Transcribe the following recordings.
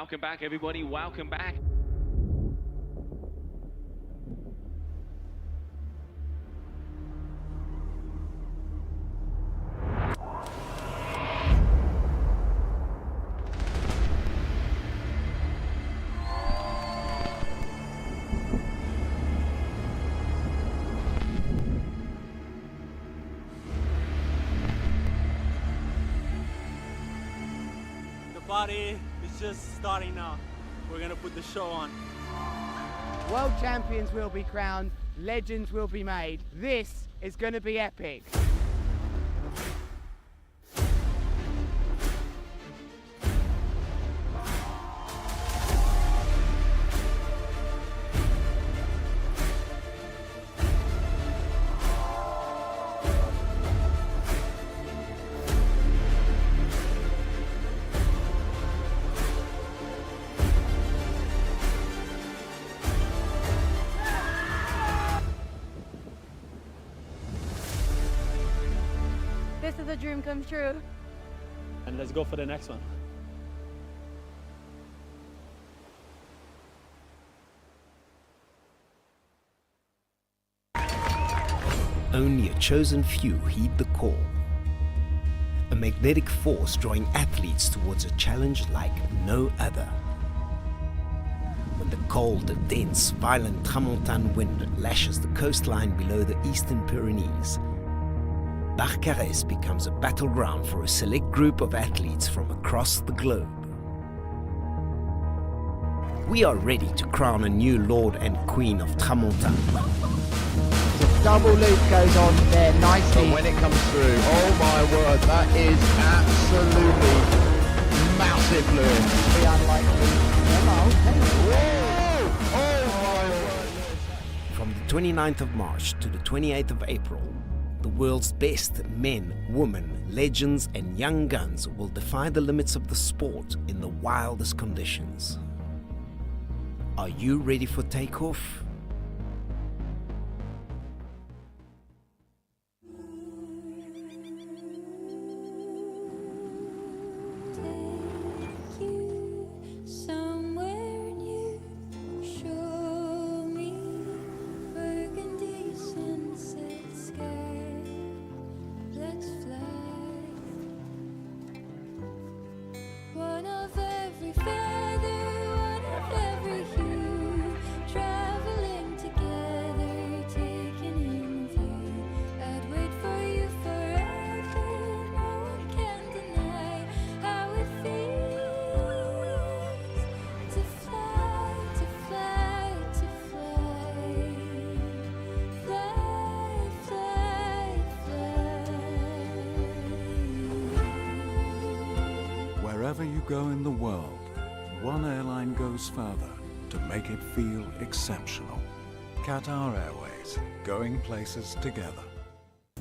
Welcome back, everybody. Welcome back. Party is just starting now. We're gonna put the show on. World champions will be crowned, legends will be made. This is gonna be epic. This is a dream come true. And let's go for the next one. Only a chosen few heed the call. A magnetic force drawing athletes towards a challenge like no other. When the cold, dense, violent Tramontana wind lashes the coastline below the eastern Pyrenees, Barcarès becomes a battleground for a select group of athletes from across the globe. We are ready to crown a new Lord and Queen of Tramontana. The double loop goes on there nicely. But when it comes through, oh my word, that is absolutely massive fluid. Very unlikely. Whoa! Oh my word. From the 29th of March to the 28th of April, the world's best men, women, legends and young guns will defy the limits of the sport in the wildest conditions. Are you ready for takeoff? Wherever you go in the world, one airline goes further to make it feel exceptional. Qatar Airways, going places together.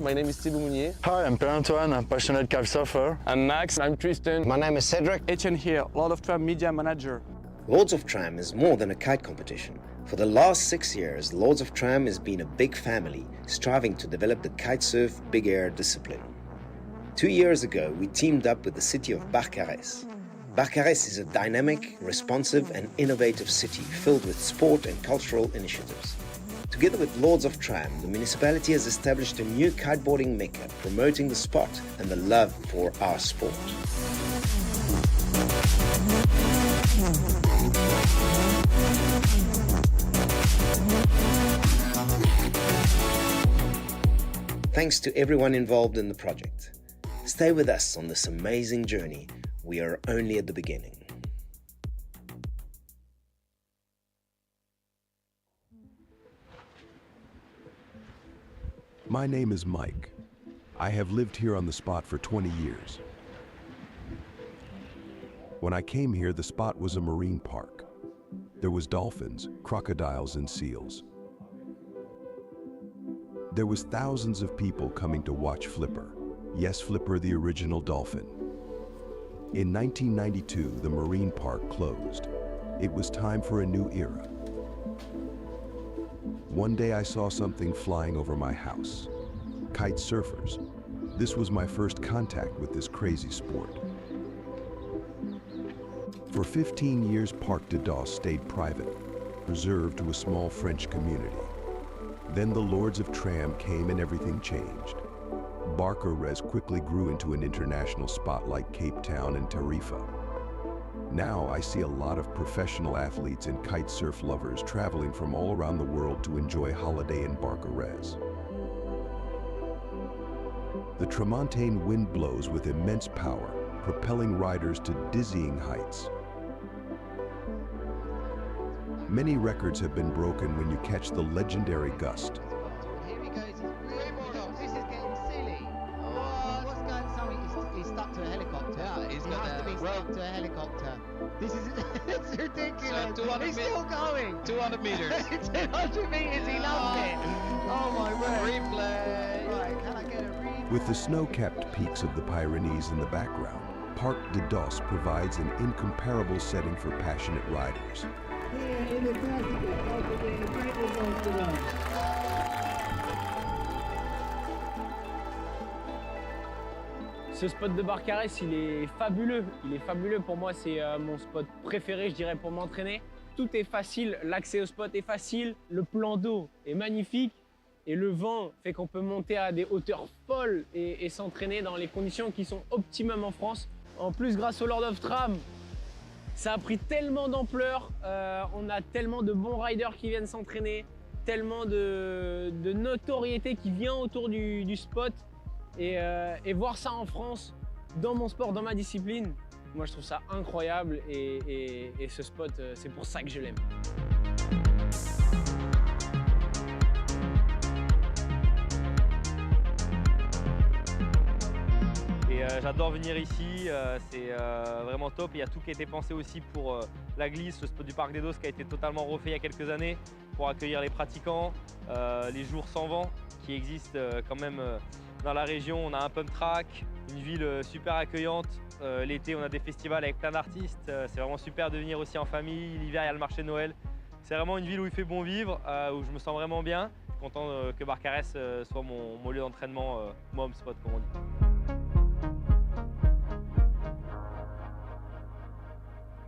My name is Thibaut Mounier. Hi, I'm Pierre-Antoine, I'm passionate kite surfer. I'm Max. I'm Tristan. My name is Cedric. Etienne here, Lord of Tram Media Manager. Lords of Tram is more than a kite competition. For the last 6 years, Lords of Tram has been a big family, striving to develop the kitesurf big air discipline. 2 years ago, we teamed up with the city of Barcarès. Barcarès is a dynamic, responsive and innovative city filled with sport and cultural initiatives. Together with Lords of Tram, the municipality has established a new kiteboarding mecca, promoting the sport and the love for our sport. Thanks to everyone involved in the project. Stay with us on this amazing journey. We are only at the beginning. My name is Mike. I have lived here on the spot for 20 years. When I came here, the spot was a marine park. There was dolphins, crocodiles, and seals. There was thousands of people coming to watch Flipper. Yes, Flipper, the original dolphin. In 1992, the marine park closed. It was time for a new era. One day I saw something flying over my house. Kite surfers. This was my first contact with this crazy sport. For 15 years, Parc de Dos stayed private, reserved to a small French community. Then the Lords of Tram came and everything changed. Barcarès quickly grew into an international spot like Cape Town and Tarifa. Now I see a lot of professional athletes and kite surf lovers traveling from all around the world to enjoy holiday in Barcarès. The Tramontana wind blows with immense power, propelling riders to dizzying heights. Many records have been broken when you catch the legendary gust. Here he goes, this is getting silly. Oh, what's going on? He's stuck to a helicopter. Yeah, he's got to be stuck to a helicopter. This is it's ridiculous. So he's still going. 200 meters. 200 meters, he loves it. Oh my word. Replay. Right, can I get a read? With the snow-capped peaks of the Pyrenees in the background, Parc de Dos provides an incomparable setting for passionate riders. Ce spot de Barcarès, il est fabuleux. Il est fabuleux. Pour moi, c'est mon spot préféré, je dirais, pour m'entraîner. Tout est facile, l'accès au spot est facile, le plan d'eau est magnifique et le vent fait qu'on peut monter à des hauteurs folles et s'entraîner dans les conditions qui sont optimum en France. En plus, grâce au Lord of Tram, ça a pris tellement d'ampleur, on a tellement de bons riders qui viennent s'entraîner, tellement de notoriété qui vient autour du spot et voir ça en France, dans mon sport, dans ma discipline, moi je trouve ça incroyable et ce spot, c'est pour ça que je l'aime. J'adore venir ici, c'est vraiment top. Il y a tout qui a été pensé aussi pour la glisse, le spot du Parc des Dos qui a été totalement refait il y a quelques années pour accueillir les pratiquants, les jours sans vent qui existent quand même dans la région. On a un pump track, une ville super accueillante. L'été, on a des festivals avec plein d'artistes. C'est vraiment super de venir aussi en famille. L'hiver, il y a le marché de Noël. C'est vraiment une ville où il fait bon vivre, où je me sens vraiment bien. Je suis content que Barcarès soit mon lieu d'entraînement, mon home spot comme on dit.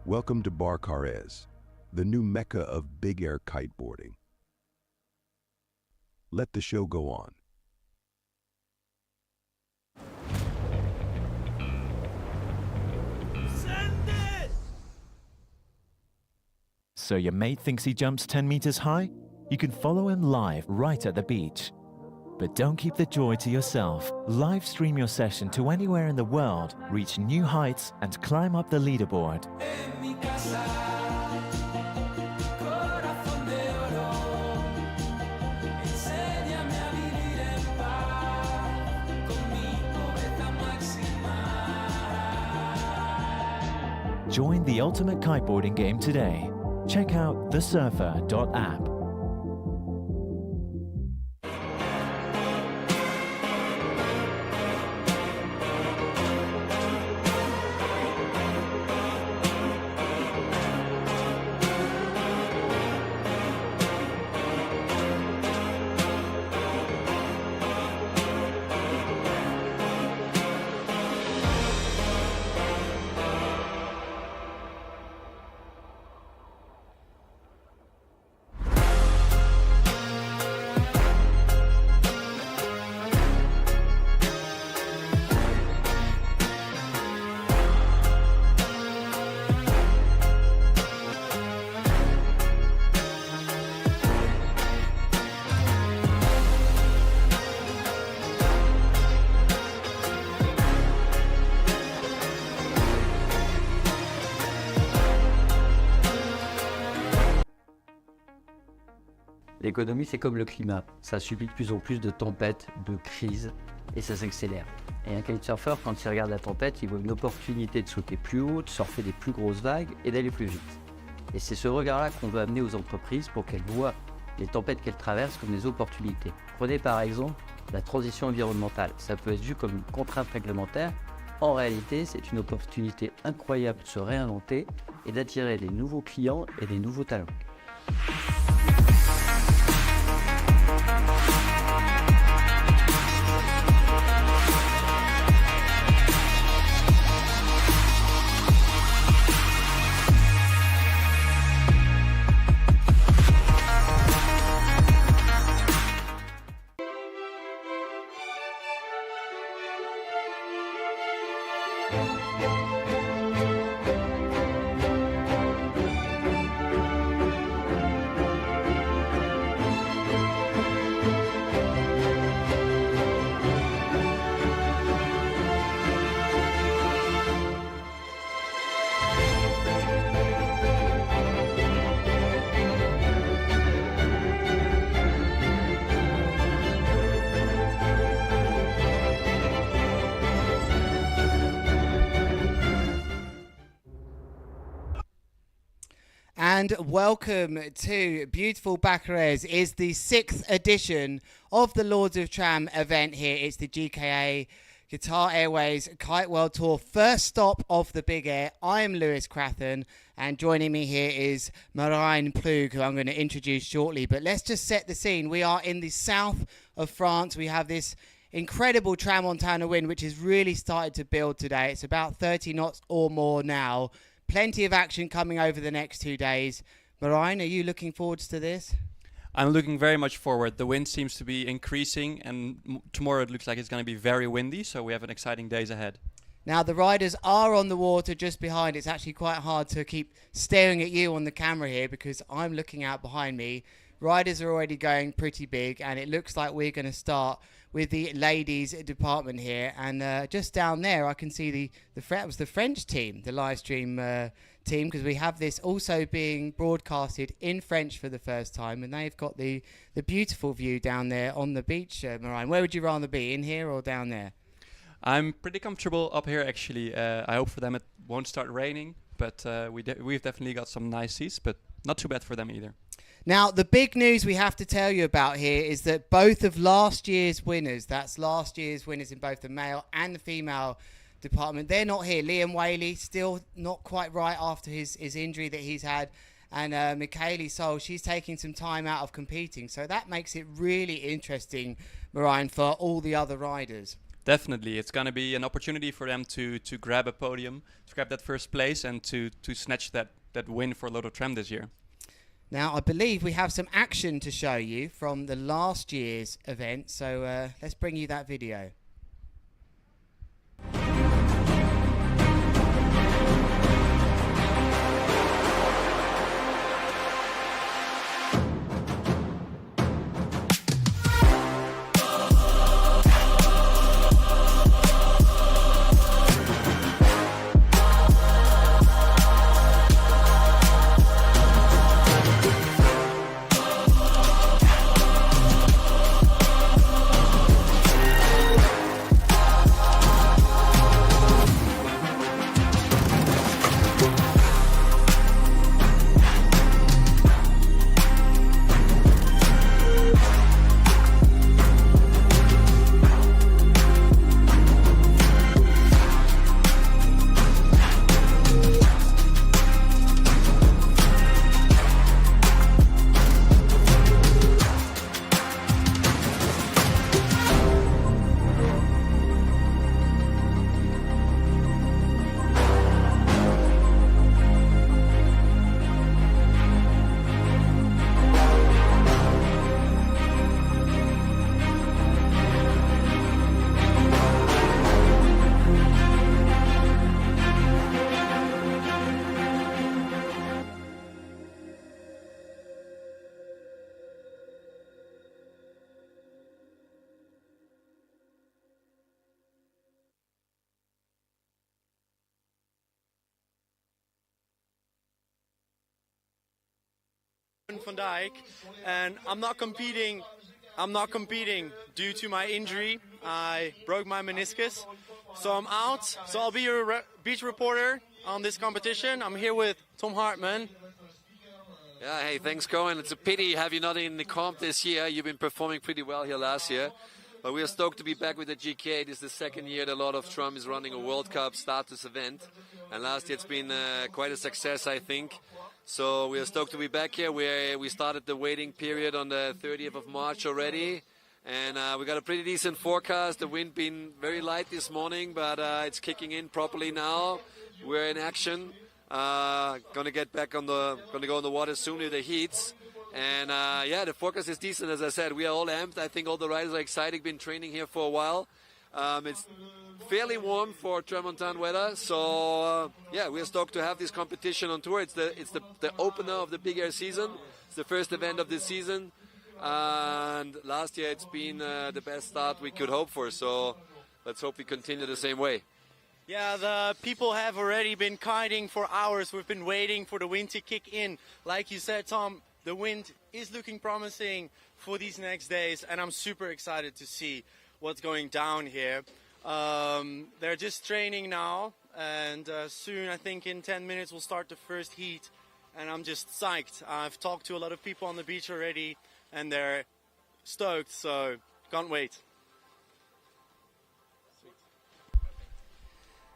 Welcome to Barcarès, the new mecca of big air kiteboarding. Let the show go on. So your mate thinks he jumps 10 meters high? You can follow him live right at the beach. But don't keep the joy to yourself. Live stream your session to anywhere in the world, reach new heights and climb up the leaderboard. Join the ultimate kiteboarding game today. Check out thesurfer.app. L'économie, c'est comme le climat. Ça subit de plus en plus de tempêtes, de crises, et ça s'accélère. Et un kitesurfer, quand il regarde la tempête, il voit une opportunité de sauter plus haut, de surfer des plus grosses vagues et d'aller plus vite. Et c'est ce regard-là qu'on veut amener aux entreprises pour qu'elles voient les tempêtes qu'elles traversent comme des opportunités. Prenez par exemple la transition environnementale. Ça peut être vu comme une contrainte réglementaire. En réalité, c'est une opportunité incroyable de se réinventer et d'attirer des nouveaux clients et des nouveaux talents. and welcome to beautiful Barcarès. Is the 6th edition of the Lords of Tram event here. It's the GKA Qatar Airways Kite World Tour first stop of the Big Air. I am Lewis Crathen, and joining me here is Marijn Plug, who I'm going to introduce shortly. But let's just set the scene. We are in the south of France. We have this incredible Tramontana wind, which has really started to build today. It's about 30 knots or more now. Plenty of action coming over the next 2 days. Marijn, are you looking forward to this? I'm looking very much forward. The wind seems to be increasing, and tomorrow it looks like it's going to be very windy, so we have an exciting days ahead. Now, the riders are on the water just behind. It's actually quite hard to keep staring at you on the camera here because I'm looking out behind me. Riders are already going pretty big, and it looks like we're going to start with the ladies department here. And just down there, I can see that was the French team, the Livestream team, because we have this also being broadcasted in French for the first time, and they've got the beautiful view down there on the beach. Marijn, where would you rather be, in here or down there? I'm pretty comfortable up here, actually. I hope for them it won't start raining, but we've definitely got some nice seats, but not too bad for them either. Now, the big news we have to tell you about here is that both of last year's winners, that's last year's winners in both the male and the female department, they're not here. Liam Whaley, still not quite right after his injury that he's had. And Michaeli Sol, she's taking some time out of competing. So that makes it really interesting, Marijn, for all the other riders. Definitely. It's going to be an opportunity for them to grab a podium, to grab that first place, and to snatch that win for Lotto Tram this year. Now, I believe we have some action to show you from the last year's event, so let's bring you that video. Van Dijk, and I'm not competing due to my injury. I broke my meniscus, so I'm out. So I'll be your beach reporter on this competition. I'm here with Tom Hartman. Yeah, hey, thanks, Cohen. It's a pity have you not in the comp this year. You've been performing pretty well here last year. But we are stoked to be back with the GKA. This is the second year that Lord of Tram is running a World Cup status event. And last year it's been quite a success, I think. So we are stoked to be back here. We started the waiting period on the 30th of March already. And we got a pretty decent forecast. The wind been very light this morning, but it's kicking in properly now. We're in action. Gonna get back gonna go on the water soon with the heats. And yeah, the forecast is decent, as I said. We are all amped. I think all the riders are excited. Been training here for a while. It's fairly warm for Tramontana weather, so yeah, we're stoked to have this competition on tour. It's the opener of the Big Air season. It's the first event of this season, and last year it's been the best start we could hope for. So let's hope we continue the same way. Yeah, the people have already been kiting for hours. We've been waiting for the wind to kick in. Like you said, Tom, the wind is looking promising for these next days, and I'm super excited to see what's going down here. They're just training now, and soon, I think in 10 minutes, we'll start the first heat. and I'm just psyched. I've talked to a lot of people on the beach already, and they're stoked, so can't wait.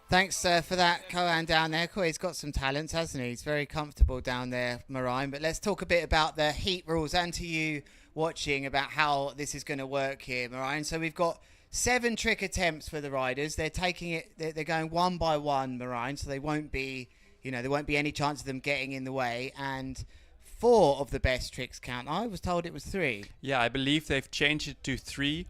Thanks for that, Kohan down there. He's got some talents, hasn't he? He's very comfortable down there, Marijn. But let's talk a bit about the heat rules and to you watching about how this is going to work here, Marijn. So we've got 7 trick attempts for the riders. They're taking it, they're going one by one, Marijn, so they won't be, there won't be any chance of them getting in the way. And 4 of the best tricks count. I was told it was 3. Yeah, I believe they've changed it to 3,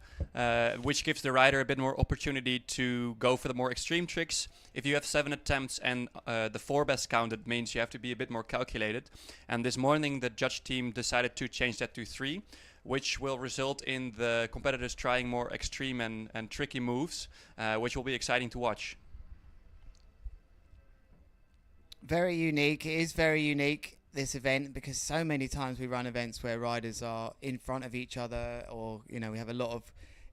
which gives the rider a bit more opportunity to go for the more extreme tricks. If you have 7 attempts and the 4 best counted, means you have to be a bit more calculated. And this morning the judge team decided to change that to 3, which will result in the competitors trying more extreme and tricky moves, which will be exciting to watch. Very unique. It is very unique, this event, because so many times we run events where riders are in front of each other, or we have a lot of,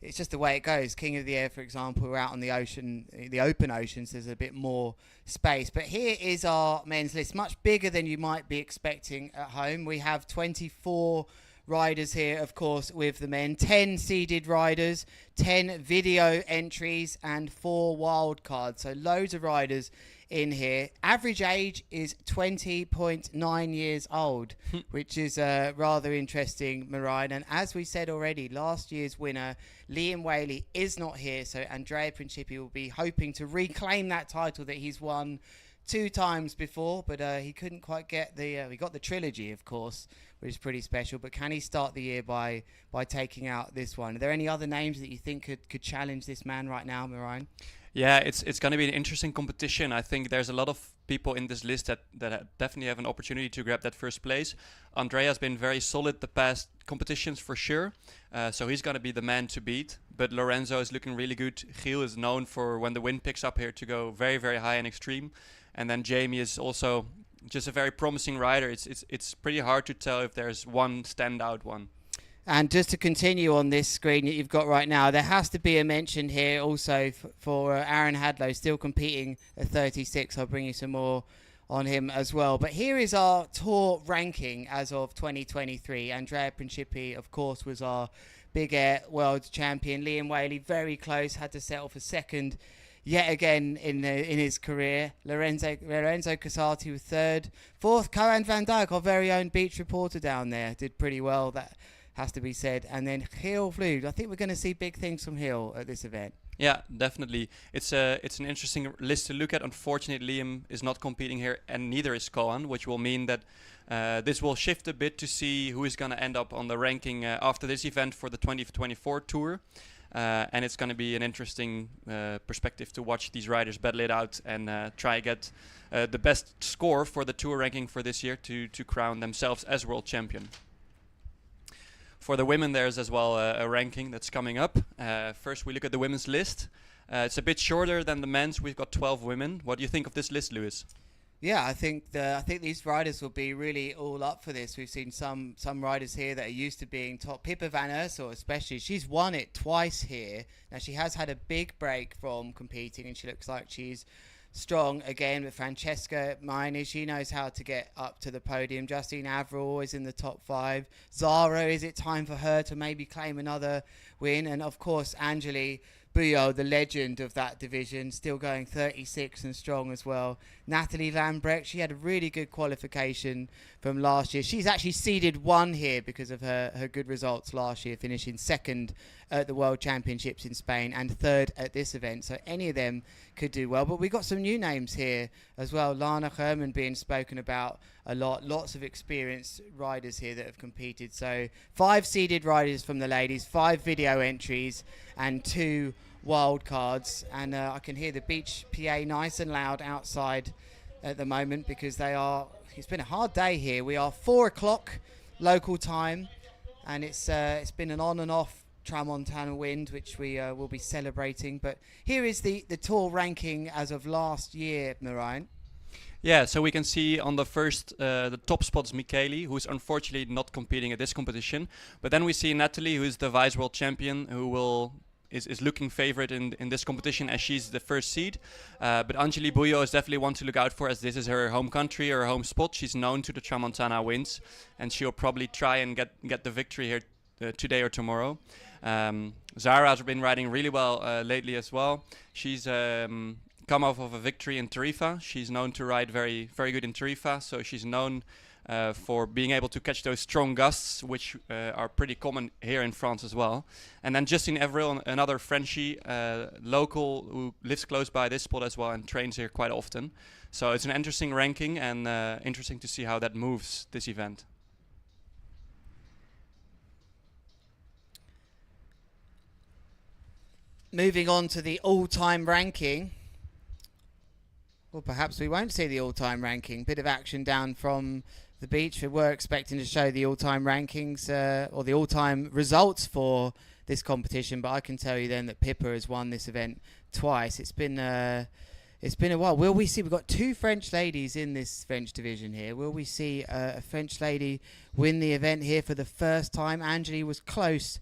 it's just the way it goes. King of the Air, for example, we're out on the ocean, the open oceans, there's a bit more space. But here is our men's list, much bigger than you might be expecting at home. We have 24 riders here, of course, with the men, 10 seeded riders, 10 video entries, and 4 wild cards. So loads of riders in here. Average age is 20.9 years old, which is rather interesting, Marijn. And as we said already, last year's winner, Liam Whaley, is not here. So Andrea Principi will be hoping to reclaim that title that he's won 2 times before, but he couldn't quite get the, he got the trilogy, of course, which is pretty special. But can he start the year by taking out this one? Are there any other names that you think could challenge this man right now, Marijn? Yeah, it's going to be an interesting competition. I think there's a lot of people in this list that definitely have an opportunity to grab that first place. Andrea's been very solid the past competitions for sure, so he's going to be the man to beat. But Lorenzo is looking really good. Giel is known for, when the wind picks up here, to go very, very high and extreme. And then Jamie is also just a very promising rider. It's pretty hard to tell if there's one standout one. And just to continue on this screen that you've got right now, there has to be a mention here also for Aaron Hadlow, still competing at 36. I'll bring you some more on him as well. But here is our tour ranking as of 2023. Andrea Principi, of course, was our Big Air World Champion. Liam Whaley, very close, had to settle for second yet again in his career. Lorenzo Casati was third. Fourth, Kohan van Dijk, our very own beach reporter down there, did pretty well. That has to be said. And then Giel Vloed. I think we're going to see big things from Giel at this event. Yeah, definitely. It's an interesting list to look at. Unfortunately, Liam is not competing here, and neither is Kohan, which will mean that this will shift a bit to see who is going to end up on the ranking after this event for the 2024 tour. And it's going to be an interesting perspective to watch these riders battle it out and try get the best score for the tour ranking for this year to crown themselves as world champion. For the women, there's as well a ranking that's coming up. First, we look at the women's list. It's a bit shorter than the men's. We've got 12 women. What do you think of this list, Lewis? Yeah, I think these riders will be really all up for this. We've seen some riders here that are used to being top. Pippa van Ursel especially, she's won it twice here. Now, she has had a big break from competing, and she looks like she's strong again. With Francesca Miney, she knows how to get up to the podium. Justine Averill is in the top 5. Zara, is it time for her to maybe claim another win? And of course, Angeli Buyot, the legend of that division, still going 36 and strong as well. Natalie Lambrecht, she had a really good qualification from last year. She's actually seeded 1 here because of her good results last year, finishing second at the World Championships in Spain and third at this event. So any of them could do well. But we got some new names here as well. Lana Herman being spoken about a lot. Lots of experienced riders here that have competed. So 5 seeded riders from the ladies, 5 video entries and 2 wild cards. And I can hear the beach PA nice and loud outside at the moment because it's been a hard day here. We are 4 o'clock local time, and it's been an on and off Tramontana wind, which we will be celebrating. But here is the tour ranking as of last year, Marijn. Yeah, so we can see on the first, the top spot is Michele, who's unfortunately not competing at this competition. But then we see Natalie, who's the vice world champion, who will is looking favorite in this competition as she's the first seed. But Anjali Bouillot is definitely one to look out for, as this is her home country, her home spot. She's known to the Tramontana winds, and she'll probably try and get the victory here today or tomorrow. Zara's been riding really well lately as well. She's come off of a victory in Tarifa. She's known to ride very, very good in Tarifa, so she's known for being able to catch those strong gusts, which are pretty common here in France as well. And then Justine Avril, another Frenchie, local, who lives close by this spot as well and trains here quite often. So it's an interesting ranking, and interesting to see how that moves this event. Moving on to the all-time ranking. Well, perhaps we won't see the all-time ranking. Bit of action down from the beach. We were expecting to show the all-time rankings or the all-time results for this competition, but I can tell you then that Pippa has won this event twice. It's been a while. Will we see? We've got 2 French ladies in this French division here. Will we see a French lady win the event here for the first time? Anjali was close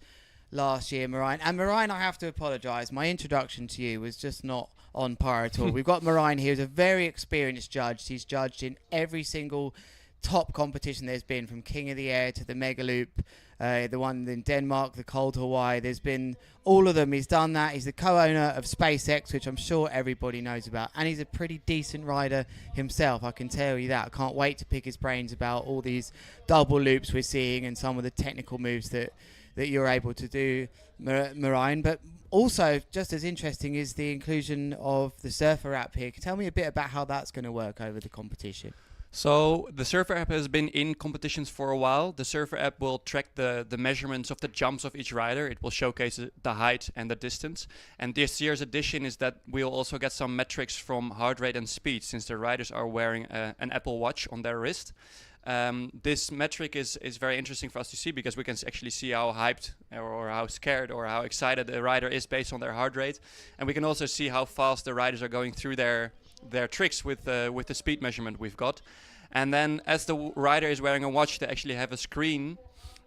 last year, Marijn. And Marijn, I have to apologise. My introduction to you was just not on par at all. We've got Marijn here, who's a very experienced judge. He's judged in every single top competition there's been, from King of the Air to the Mega Loop, the one in Denmark, the Cold Hawaii. There's been all of them. He's done that. He's the co-owner of SpaceX, which I'm sure everybody knows about. And he's a pretty decent rider himself, I can tell you that. I can't wait to pick his brains about all these double loops we're seeing and some of the technical moves that you're able to do, Marijn. But also, just as interesting is the inclusion of the Surfer app here. Tell me a bit about how that's going to work over the competition. So the Surfer app has been in competitions for a while. The Surfer app will track the measurements of the jumps of each rider. It will showcase the height and the distance. And this year's addition is that we'll also get some metrics from heart rate and speed, since the riders are wearing an Apple Watch on their wrist. This metric is very interesting for us to see, because we can actually see how hyped or how scared or how excited the rider is based on their heart rate. And we can also see how fast the riders are going through their tricks with the speed measurement we've got. And then as the rider is wearing a watch, they actually have a screen,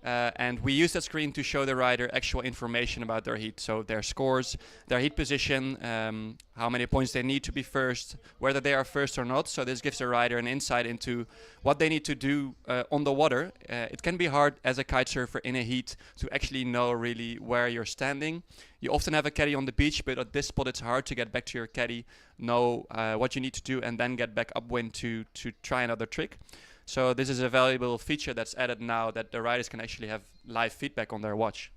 and we use that screen to show the rider actual information about their heat. So their scores, their heat position, how many points they need to be first, whether they are first or not. So this gives the rider an insight into what they need to do on the water. It can be hard as a kite surfer in a heat to actually know really where you're standing. You often have a caddy on the beach, but at this spot it's hard to get back to your caddy, know what you need to do, and then get back upwind to try another trick. So this is a valuable feature that's added now, that the riders can actually have live feedback on their watch.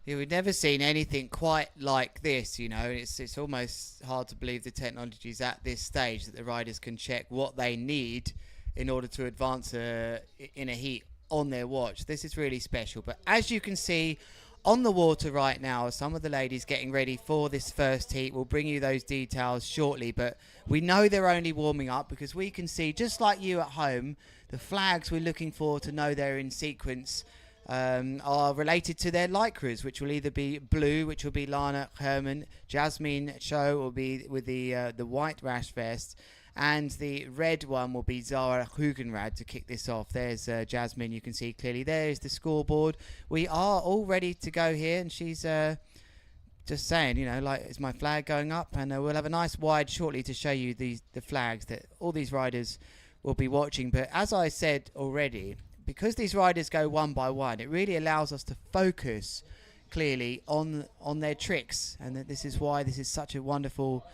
Yeah, we've never seen anything quite like this, you know. It's almost hard to believe the technology is at this stage, that the riders can check what they need in order to advance in a heat on their watch. This is really special. But as you can see on the water right now, some of the ladies getting ready for this first heat. We'll bring you those details shortly, but we know they're only warming up, because we can see, just like you at home, the flags we're looking for to know they're in sequence are related to their lycras, which will either be blue, which will be Lana Herman, Jasmine Cho will be with the white rash vest, and the red one will be Zara Hugenrad to kick this off. There's Jasmine, you can see clearly. There's the scoreboard. We are all ready to go here, and she's just saying, you know, like, is my flag going up? And we'll have a nice wide shortly to show you the flags that all these riders will be watching. But as I said already, because these riders go one by one, it really allows us to focus clearly on their tricks, and that this is why this is such a wonderful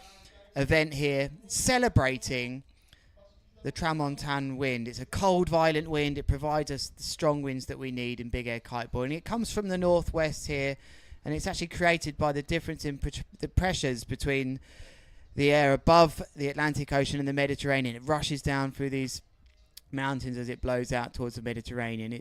event here, celebrating the Tramontana wind. It's a cold, violent wind. It provides us the strong winds that we need in big air kiteboarding. It comes from the northwest here, and it's actually created by the difference in the pressures between the air above the Atlantic Ocean and the Mediterranean. It rushes down through these mountains as it blows out towards the Mediterranean.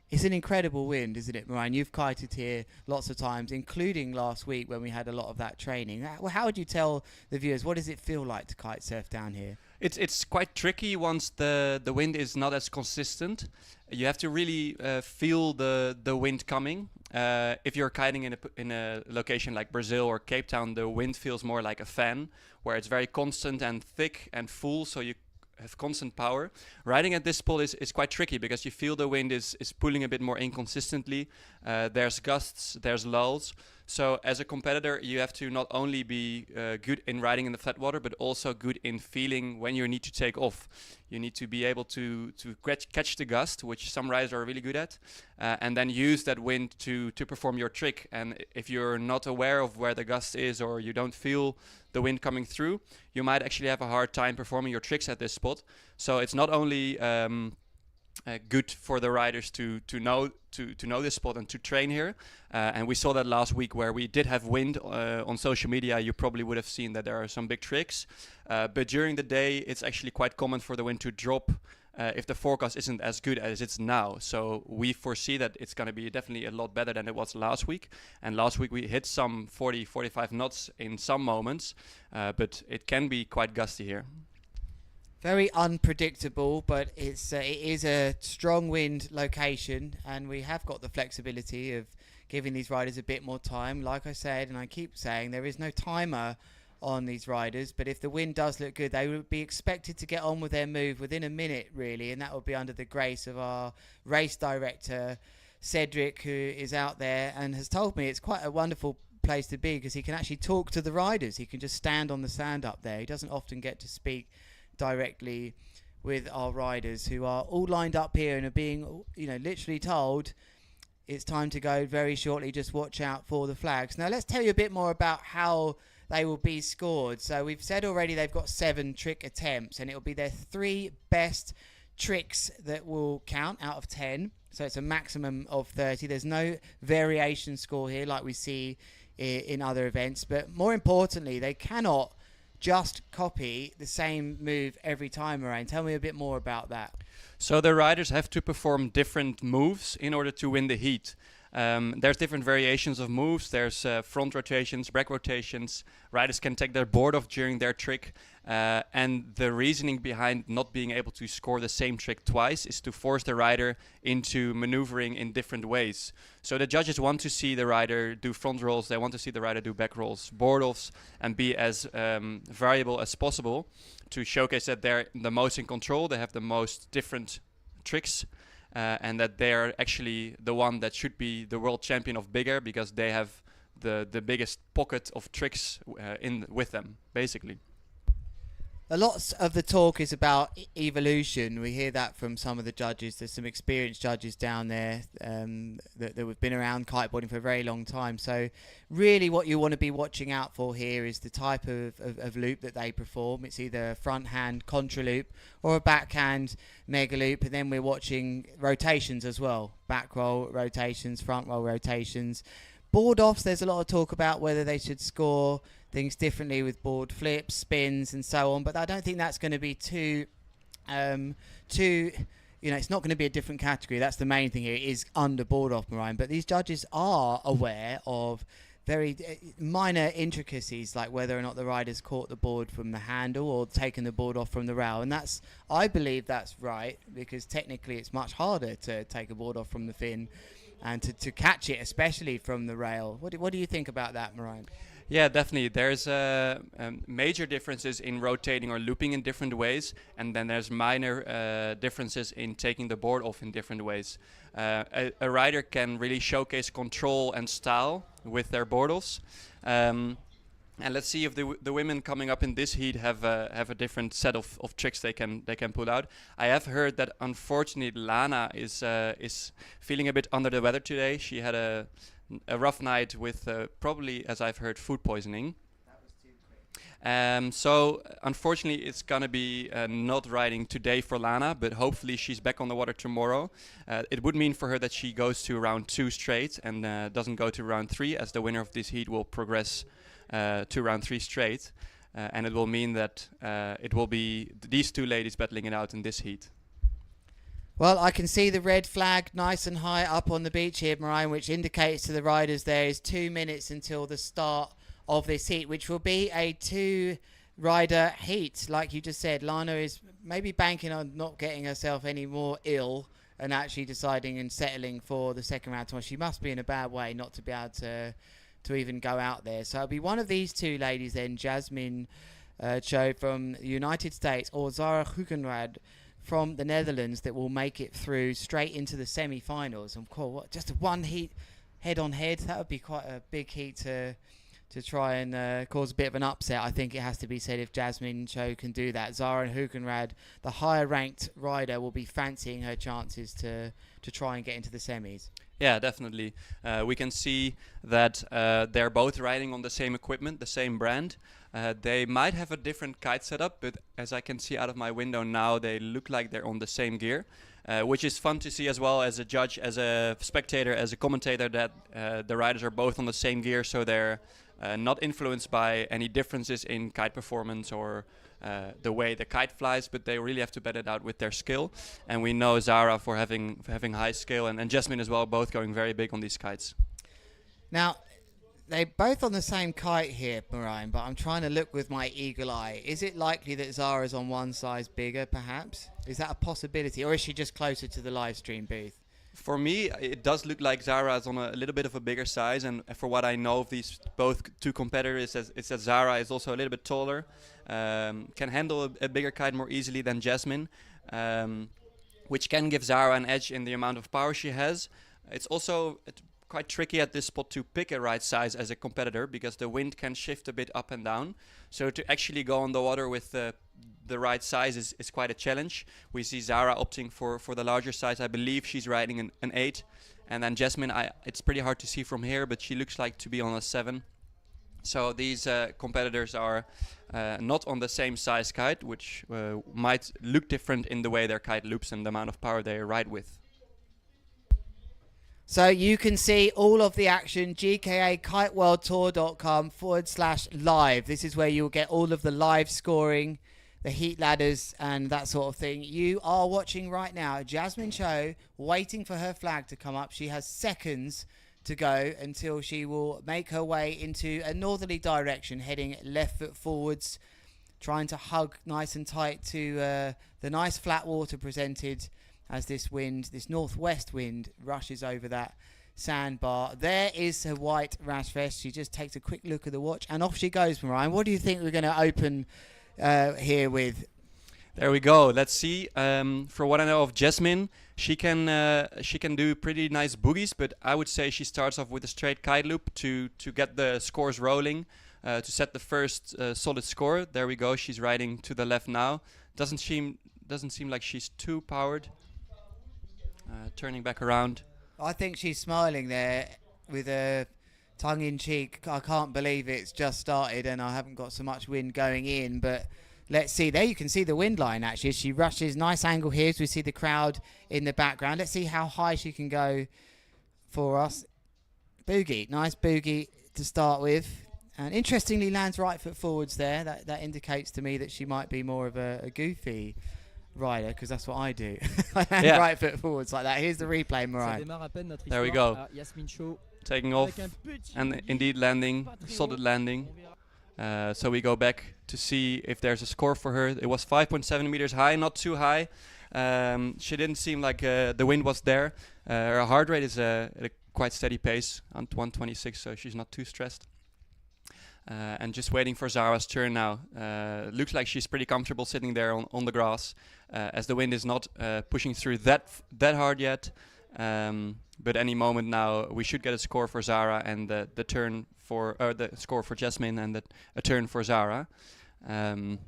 It's an incredible wind, isn't it, Marijn? You've kited here lots of times, including last week when we had a lot of that training. How would you tell the viewers, what does it feel like to kite surf down here? It's quite tricky once the wind is not as consistent. You have to really feel the wind coming. If you're kiting in a location like Brazil or Cape Town, the wind feels more like a fan, where it's very constant and thick and full, so you have constant power. Riding at this spot is quite tricky, because you feel the wind is pulling a bit more inconsistently. There's gusts, there's lulls. So as a competitor, you have to not only be good in riding in the flat water, but also good in feeling when you need to take off. You need to be able to catch the gust, which some riders are really good at, and then use that wind to perform your trick. And if you're not aware of where the gust is, or you don't feel the wind coming through, you might actually have a hard time performing your tricks at this spot. So it's not only good for the riders to know this spot and to train here, and we saw that last week where we did have wind. On social media you probably would have seen that there are some big tricks, but during the day it's actually quite common for the wind to drop if the forecast isn't as good as it's now. So we foresee that it's going to be definitely a lot better than it was last week, and last week we hit some 40-45 knots in some moments, but it can be quite gusty here. Very unpredictable, but it is a strong wind location, and we have got the flexibility of giving these riders a bit more time. Like I said, and I keep saying, there is no timer on these riders, but if the wind does look good, they would be expected to get on with their move within a minute, really, and that would be under the grace of our race director, Cedric, who is out there and has told me it's quite a wonderful place to be because he can actually talk to the riders. He can just stand on the sand up there. He doesn't often get to speak directly with our riders, who are all lined up here and are being, literally told it's time to go very shortly. Just watch out for the flags. Now let's tell you a bit more about how they will be scored. So we've said already they've got 7 trick attempts, and it will be their 3 best tricks that will count out of 10. So it's a maximum of 30. There's no variation score here like we see in other events, but more importantly, they cannot just copy the same move every time. Moraine, tell me a bit more about that. So the riders have to perform different moves in order to win the heat. There's different variations of moves. There's front rotations, back rotations. Riders can take their board off during their trick. And the reasoning behind not being able to score the same trick twice is to force the rider into maneuvering in different ways. So the judges want to see the rider do front rolls, they want to see the rider do back rolls, board offs, and be as variable as possible to showcase that they're the most in control, they have the most different tricks, and that they're actually the one that should be the world champion of big air because they have the biggest pocket of tricks with them, basically. A lot of the talk is about evolution. We hear that from some of the judges. There's some experienced judges down there that have been around kiteboarding for a very long time. So really what you want to be watching out for here is the type of loop that they perform. It's either a front hand contra loop or a backhand mega loop. And then we're watching rotations as well. Back roll rotations, front roll rotations. Board offs, there's a lot of talk about whether they should score things differently with board flips, spins and so on, but I don't think that's going to be too it's not going to be a different category. That's the main thing here, is under board off, Moraine. But these judges are aware of very minor intricacies, like whether or not the rider's caught the board from the handle or taken the board off from the rail, and that's, I believe that's right, because technically it's much harder to take a board off from the fin and to catch it, especially from the rail. What do you think about that, Moraine? Yeah, definitely. There's major differences in rotating or looping in different ways, and then there's minor differences in taking the board off in different ways. A rider can really showcase control and style with their board offs. And let's see if the women coming up in this heat have a different set of tricks they can pull out. I have heard that unfortunately Lana is feeling a bit under the weather today. She had a rough night with probably, as I've heard, food poisoning. That was too quick. So unfortunately it's gonna be not riding today for Lana, but hopefully she's back on the water tomorrow. It would mean for her that she goes to round 2 straight and doesn't go to round 3, as the winner of this heat will progress to round 3 straight, and it will mean that it will be these 2 ladies battling it out in this heat. Well, I can see the red flag nice and high up on the beach here, Moraine, which indicates to the riders there is 2 minutes until the start of this heat, which will be a 2-rider heat. Like you just said, Lana is maybe banking on not getting herself any more ill and actually deciding and settling for the second round tomorrow. She must be in a bad way not to be able to even go out there. So it'll be one of these 2 ladies then, Jasmine Cho from the United States or Zara Hugenrad from the Netherlands, that will make it through straight into the semi-finals. And cool, just a 1 heat head on head. That would be quite a big heat to try and cause a bit of an upset. I think it has to be said if Jasmine Cho can do that. Zara Hugenrad, the higher ranked rider, will be fancying her chances to try and get into the semis. Yeah, definitely. We can see that they're both riding on the same equipment, the same brand. They might have a different kite setup, but as I can see out of my window now, they look like they're on the same gear, which is fun to see as well as a judge, as a spectator, as a commentator, that the riders are both on the same gear, so they're not influenced by any differences in kite performance or the way the kite flies, but they really have to bet it out with their skill. And we know Zara for having high skill, and Jasmine as well, both going very big on these kites. Now, they're both on the same kite here, Marijn, but I'm trying to look with my eagle eye. Is it likely that Zara's on one size bigger, perhaps? Is that a possibility, or is she just closer to the live stream booth? For me, it does look like Zara is on a little bit of a bigger size, and for what I know of these both two competitors, it's that Zara is also a little bit taller, can handle a bigger kite more easily than Jasmine, which can give Zara an edge in the amount of power she has. It's also quite tricky at this spot to pick a right size as a competitor, because the wind can shift a bit up and down. So to actually go on the water with the right size is quite a challenge. We see Zara opting for the larger size. I believe she's riding an 8. And then Jasmine, it's pretty hard to see from here, but she looks like to be on a 7. So these competitors are not on the same size kite, which might look different in the way their kite loops and the amount of power they ride with. So you can see all of the action, gkakiteworldtour.com/live. This is where you'll get all of the live scoring, the heat ladders and that sort of thing. You are watching right now Jasmine Cho waiting for her flag to come up. She has seconds to go until she will make her way into a northerly direction, heading left foot forwards, trying to hug nice and tight to the nice flat water presented as this wind, this northwest wind, rushes over that sandbar. There is her white rash vest. She just takes a quick look at the watch and off she goes, Marijn. What do you think we're going to open here with? There we go. Let's see. For what I know of Jasmine, she can do pretty nice boogies, but I would say she starts off with a straight kite loop to get the scores rolling, to set the first solid score. There we go. She's riding to the left now. Doesn't seem like she's too powered. Turning back around. I think she's smiling there with a tongue in cheek. I can't believe it's just started and I haven't got so much wind going in, but let's see. There you can see the wind line actually. She rushes, nice angle here as we see the crowd in the background. Let's see how high she can go for us. Boogie, nice boogie to start with. And interestingly lands right foot forwards there. That indicates to me that she might be more of a goofy rider, because that's what I do. I land right foot forwards like that. Here's the replay, Marijn. There we go. Taking off and indeed landing, solid landing. So we go back to see if there's a score for her. It was 5.7 meters high, not too high. She didn't seem like the wind was there. Her heart rate is at a quite steady pace, on 126, so she's not too stressed. And just waiting for Zara's turn now. Looks like she's pretty comfortable sitting there on the grass, as the wind is not pushing through that hard yet. But any moment now, we should get a score for Zara and the score for Jasmine and a turn for Zara. And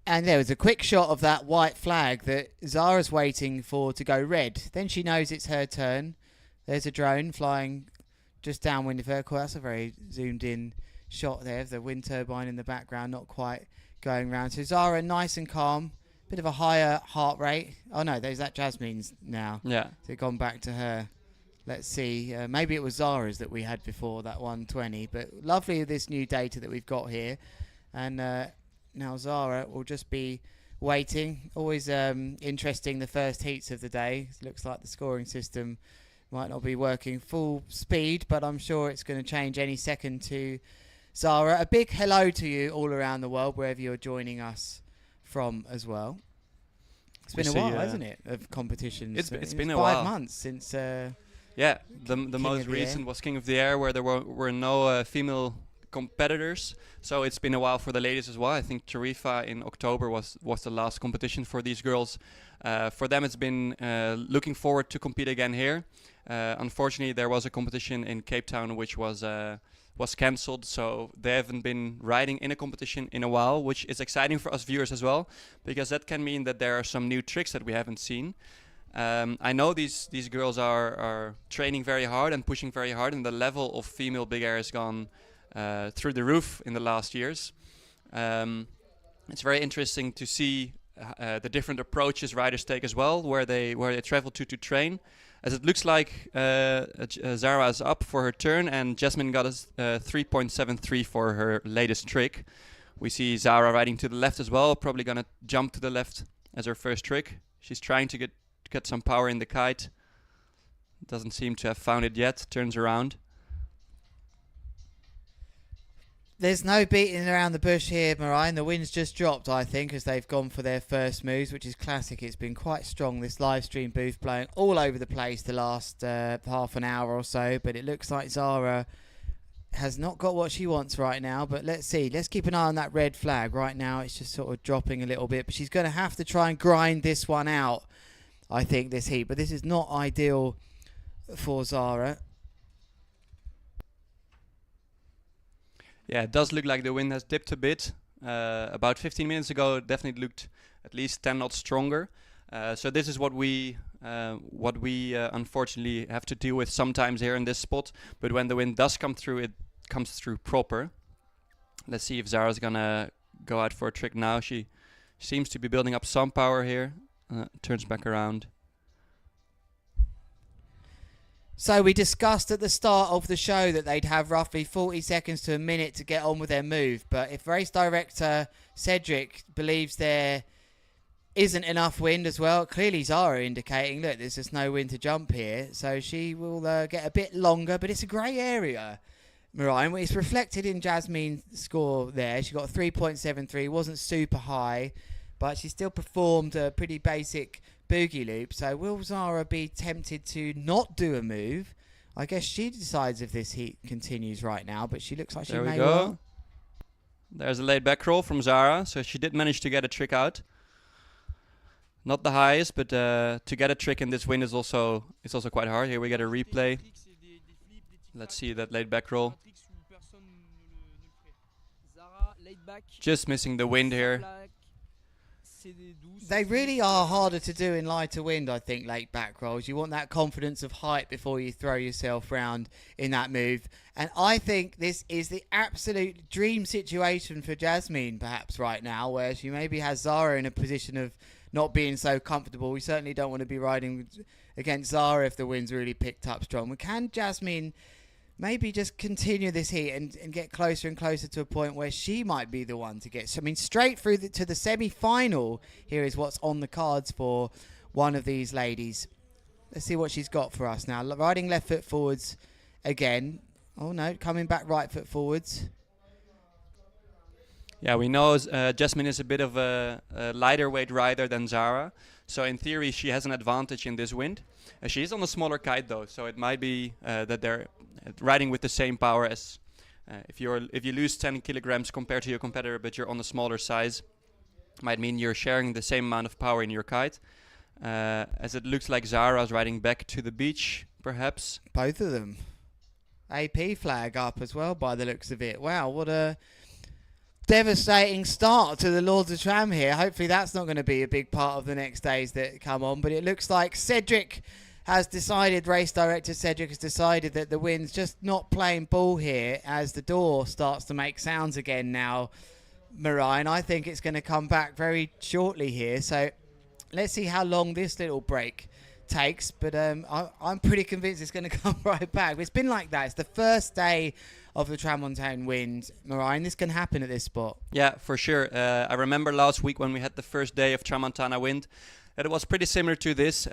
there was a quick shot of that white flag that Zara's waiting for to go red. Then she knows it's her turn. There's a drone flying just downwind of her. Of course, that's a very zoomed in shot there of the wind turbine in the background, not quite going round. So Zara nice and calm, bit of a higher heart rate. Oh no, there's that Jasmine's now. Yeah. So gone back to her. Let's see, maybe it was Zara's that we had before, that 120, but lovely this new data that we've got here. And now Zara will just be waiting. Always interesting, the first heats of the day. Looks like the scoring system might not be working full speed, but I'm sure it's going to change any second to Zara. A big hello to you all around the world, wherever you're joining us from as well. It's been a while, hasn't it, of competitions? It's been a while. 5 months since... yeah, the most recent was King of the Air, where there were no female competitors. So it's been a while for the ladies as well. I think Tarifa in October was the last competition for these girls. For them, it's been looking forward to compete again here. Unfortunately, there was a competition in Cape Town which was cancelled, so they haven't been riding in a competition in a while, which is exciting for us viewers as well, because that can mean that there are some new tricks that we haven't seen. I know these girls are training very hard and pushing very hard, and the level of female big air has gone through the roof in the last years. It's very interesting to see the different approaches riders take as well, where they travel to train. As it looks like Zara is up for her turn, and Jasmine got a 3.73 for her latest trick. We see Zara riding to the left as well, probably gonna jump to the left as her first trick. She's trying to get some power in the kite. Doesn't seem to have found it yet. Turns around. There's no beating around the bush here, Marijn. The wind's just dropped, I think, as they've gone for their first moves, which is classic. It's been quite strong, this live stream booth, blowing all over the place the last half an hour or so. But it looks like Zara has not got what she wants right now. But let's see. Let's keep an eye on that red flag. Right now, it's just sort of dropping a little bit. But she's going to have to try and grind this one out, I think, this heat. But this is not ideal for Zara. Yeah, it does look like the wind has dipped a bit. About 15 minutes ago, it definitely looked at least 10 knots stronger. So this is what we unfortunately have to deal with sometimes here in this spot. But when the wind does come through, it comes through proper. Let's see if Zara's gonna go out for a trick now. She seems to be building up some power here. Turns back around. So we discussed at the start of the show that they'd have roughly 40 seconds to a minute to get on with their move. But if race director Cedric believes there isn't enough wind as well, clearly Zara indicating, look, there's just no wind to jump here. So she will get a bit longer, but it's a grey area, Marijn. It's reflected in Jasmine's score there. She got a 3.73, wasn't super high, but she still performed a pretty basic boogie loop. So will Zara be tempted to not do a move? I guess she decides if this heat continues right now, but she looks like she may well. There's a laid back roll from Zara, so she did manage to get a trick out. Not the highest, but to get a trick in this wind is also quite hard. Here we get a replay. Let's see that laid back roll. Just missing the wind here. They really are harder to do in lighter wind, I think, late back rolls. You want that confidence of height before you throw yourself round in that move. And I think this is the absolute dream situation for Jasmine, perhaps, right now, where she maybe has Zara in a position of not being so comfortable. We certainly don't want to be riding against Zara if the wind's really picked up strong. But can Jasmine maybe just continue this heat and get closer and closer to a point where she might be the one to get... I mean, straight through to the semi-final here is what's on the cards for one of these ladies. Let's see what she's got for us now. Riding left foot forwards again. Oh, no, coming back right foot forwards. Yeah, we know Jasmine is a bit of a lighter weight rider than Zara. So in theory, she has an advantage in this wind. She is on a smaller kite, though, so it might be that they're riding with the same power as if you lose 10 kilograms compared to your competitor, but you're on a smaller size, might mean you're sharing the same amount of power in your kite. As it looks like Zara's riding back to the beach, perhaps. Both of them. AP flag up as well, by the looks of it. Wow, what a devastating start to the Lords of Tram here. Hopefully that's not going to be a big part of the next days that come on, but it looks like Cedric has decided, race director Cedric has decided that the wind's just not playing ball here as the door starts to make sounds again now, Marijn. I think it's going to come back very shortly here, so let's see how long this little break takes, but I'm pretty convinced it's going to come right back. It's been like that. It's the first day of the Tramontana wind, Marijn. This can happen at this spot. Yeah, for sure. I remember last week when we had the first day of Tramontana wind, it was pretty similar to this,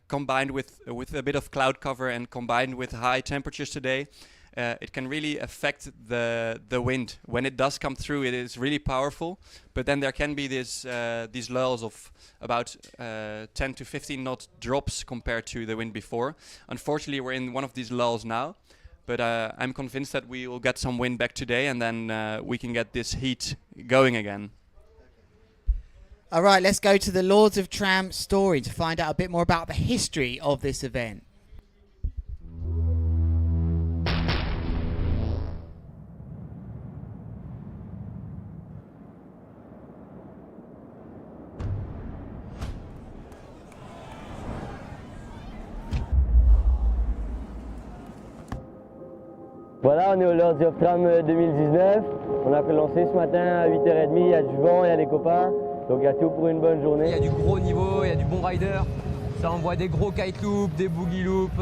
combined with a bit of cloud cover and combined with high temperatures today. It can really affect the wind. When it does come through, it is really powerful, but then there can be these lulls of about 10 to 15 knot drops compared to the wind before. Unfortunately, we're in one of these lulls now, But I'm convinced that we will get some wind back today, and then we can get this heat going again. All right, let's go to the Lords of Tram story to find out a bit more about the history of this event. Voilà, on est au Lords of Tram 2019. On a lancé ce matin à 8h30, il y a du vent, il y a des copains. Donc il y a tout pour une bonne journée. Il y a du gros niveau, il y a du bon rider. Ça envoie des gros kite loops, des boogie loops,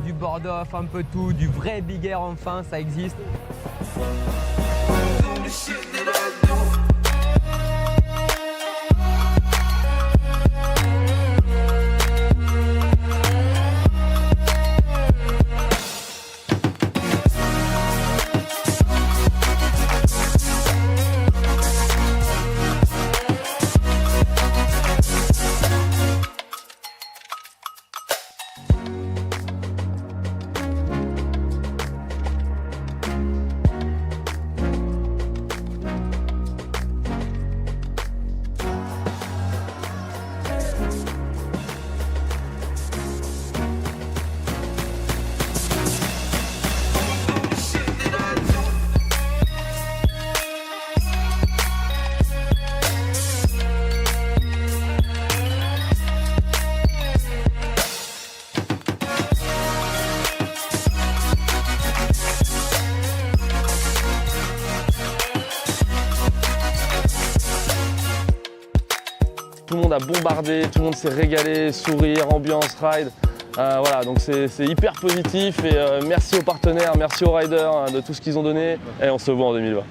du board off, un peu tout, du vrai big air enfin, ça existe. Tout le monde a bombardé, tout le monde s'est régalé, sourire, ambiance, ride. Voilà, donc c'est hyper positif et merci aux partenaires, merci aux riders de tout ce qu'ils ont donné et on se voit en 2020.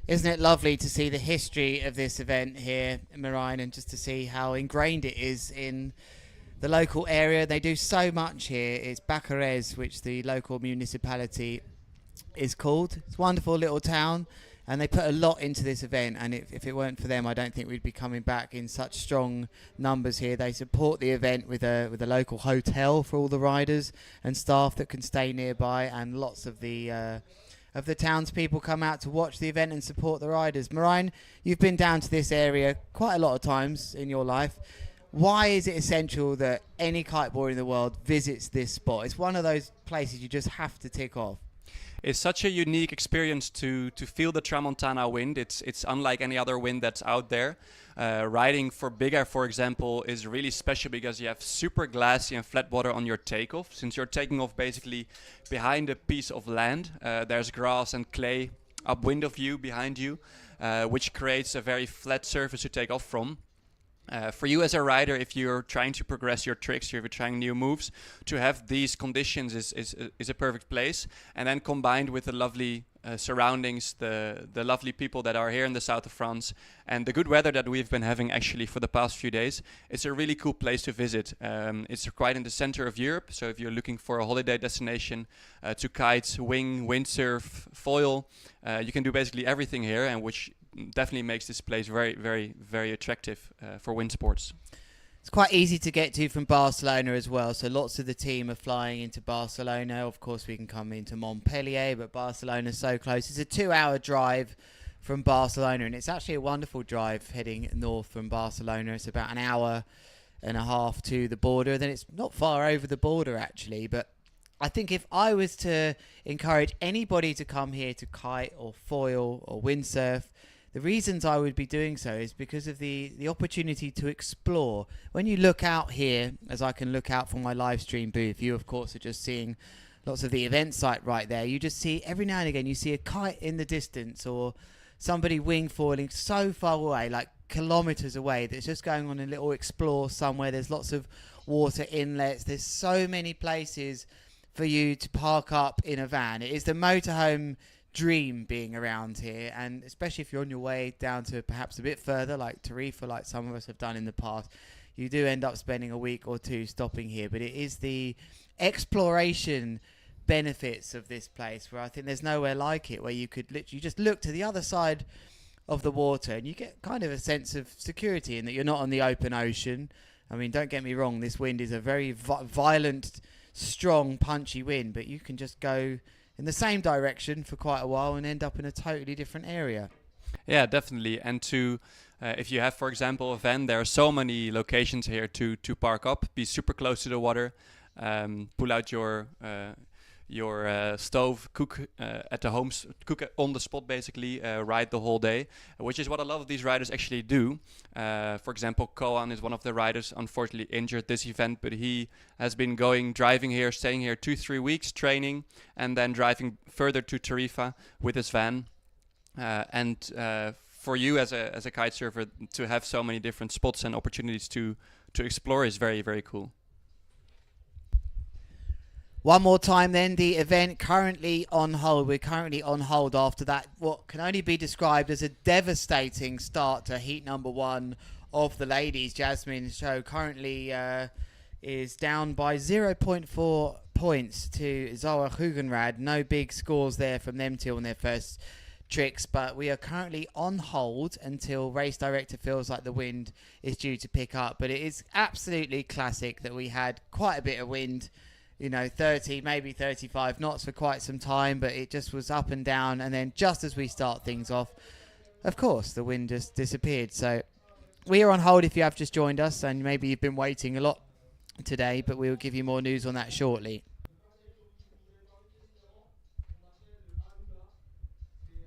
Isn't it lovely to see the history of this event here, Marine, and just to see how ingrained it is in the local area. They do so much here. It's Barcarès, which the local municipality is called. It's a wonderful little town, and they put a lot into this event, and if it weren't for them, I don't think we'd be coming back in such strong numbers here. They support the event with a local hotel for all the riders and staff that can stay nearby, and lots of the townspeople come out to watch the event and support the riders. Marine, you've been down to this area quite a lot of times in your life. Why is it essential that any kiteboarder in the world visits this spot? It's one of those places you just have to tick off. It's such a unique experience to feel the Tramontana wind. It's unlike any other wind that's out there. Riding for big air, for example, is really special because you have super glassy and flat water on your takeoff. Since you're taking off basically behind a piece of land, there's grass and clay upwind of you, behind you, which creates a very flat surface to take off from. For you as a rider, if you're trying to progress your tricks, if you're trying new moves, to have these conditions is a perfect place. And then combined with the lovely surroundings, the lovely people that are here in the south of France, and the good weather that we've been having actually for the past few days, it's a really cool place to visit. It's quite in the center of Europe, so if you're looking for a holiday destination to kite, wing, windsurf, foil, you can do basically everything here, and which definitely makes this place very, very, very attractive for wind sports. It's quite easy to get to from Barcelona as well, so lots of the team are flying into Barcelona. Of course, we can come into Montpellier, but Barcelona's so close. It's a 2-hour drive from Barcelona, and it's actually a wonderful drive heading north from Barcelona. It's about an hour and a half to the border. Then it's not far over the border actually, but I think if I was to encourage anybody to come here to kite or foil or windsurf, the reasons I would be doing so is because of the opportunity to explore. When you look out here, as I can look out from my live stream booth, you of course are just seeing lots of the event site right there. You just see every now and again, you see a kite in the distance or somebody wing foiling so far away, like kilometers away, that's just going on a little explore somewhere. There's lots of water inlets. There's so many places for you to park up in a van. It is the motorhome dream being around here, and especially if you're on your way down to perhaps a bit further like Tarifa, like some of us have done in the past, you do end up spending a week or two stopping here. But it is the exploration benefits of this place where I think there's nowhere like it, where you could literally just look to the other side of the water and you get kind of a sense of security in that you're not on the open ocean. I mean, don't get me wrong, this wind is a very violent, strong, punchy wind, but you can just go in the same direction for quite a while and end up in a totally different area. Yeah, definitely. And to if you have, for example, a van, there are so many locations here to park up, be super close to the water, pull out your stove, cook at the home, cook on the spot basically, ride the whole day, which is what a lot of these riders actually do. For example, Koan is one of the riders, unfortunately injured this event, but he has been driving here, staying here 2-3 weeks, training, and then driving further to Tarifa with his van. For you as a kite surfer to have so many different spots and opportunities to explore is very, very cool. One more time then, the event currently on hold. We're currently on hold after that, what can only be described as a devastating start to heat number 1 of the ladies. Jasmine's show currently is down by 0.4 points to Zoa Hugenrad. No big scores there from them two on their first tricks, but we are currently on hold until race director feels like the wind is due to pick up. But it is absolutely classic that we had quite a bit of wind, 30, maybe 35 knots for quite some time, but it just was up and down. And then just as we start things off, of course, the wind just disappeared. So we are on hold if you have just joined us, and maybe you've been waiting a lot today, but we will give you more news on that shortly.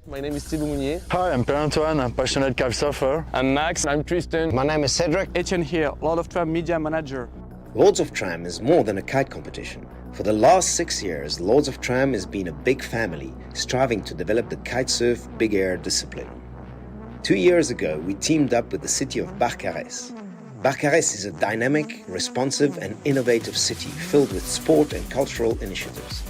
My name is Thibaut Mounier. Hi, I'm Pierre-Antoine, I'm passionate kite surfer. I'm Max. I'm Tristan. My name is Cedric. Etienne here, Lord of Tram media manager. Lords of Tram is more than a kite competition. For the last 6 years, Lords of Tram has been a big family, striving to develop the kitesurf big air discipline. 2 years ago, we teamed up with the city of Barcarès. Barcarès is a dynamic, responsive and innovative city filled with sport and cultural initiatives.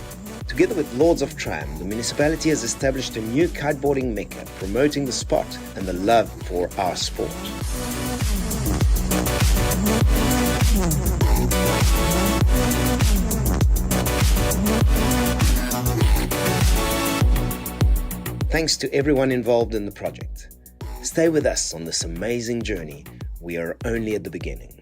Together with Lords of Tram, the municipality has established a new kiteboarding mecca, promoting the sport and the love for our sport. Thanks to everyone involved in the project. Stay with us on this amazing journey. We are only at the beginning.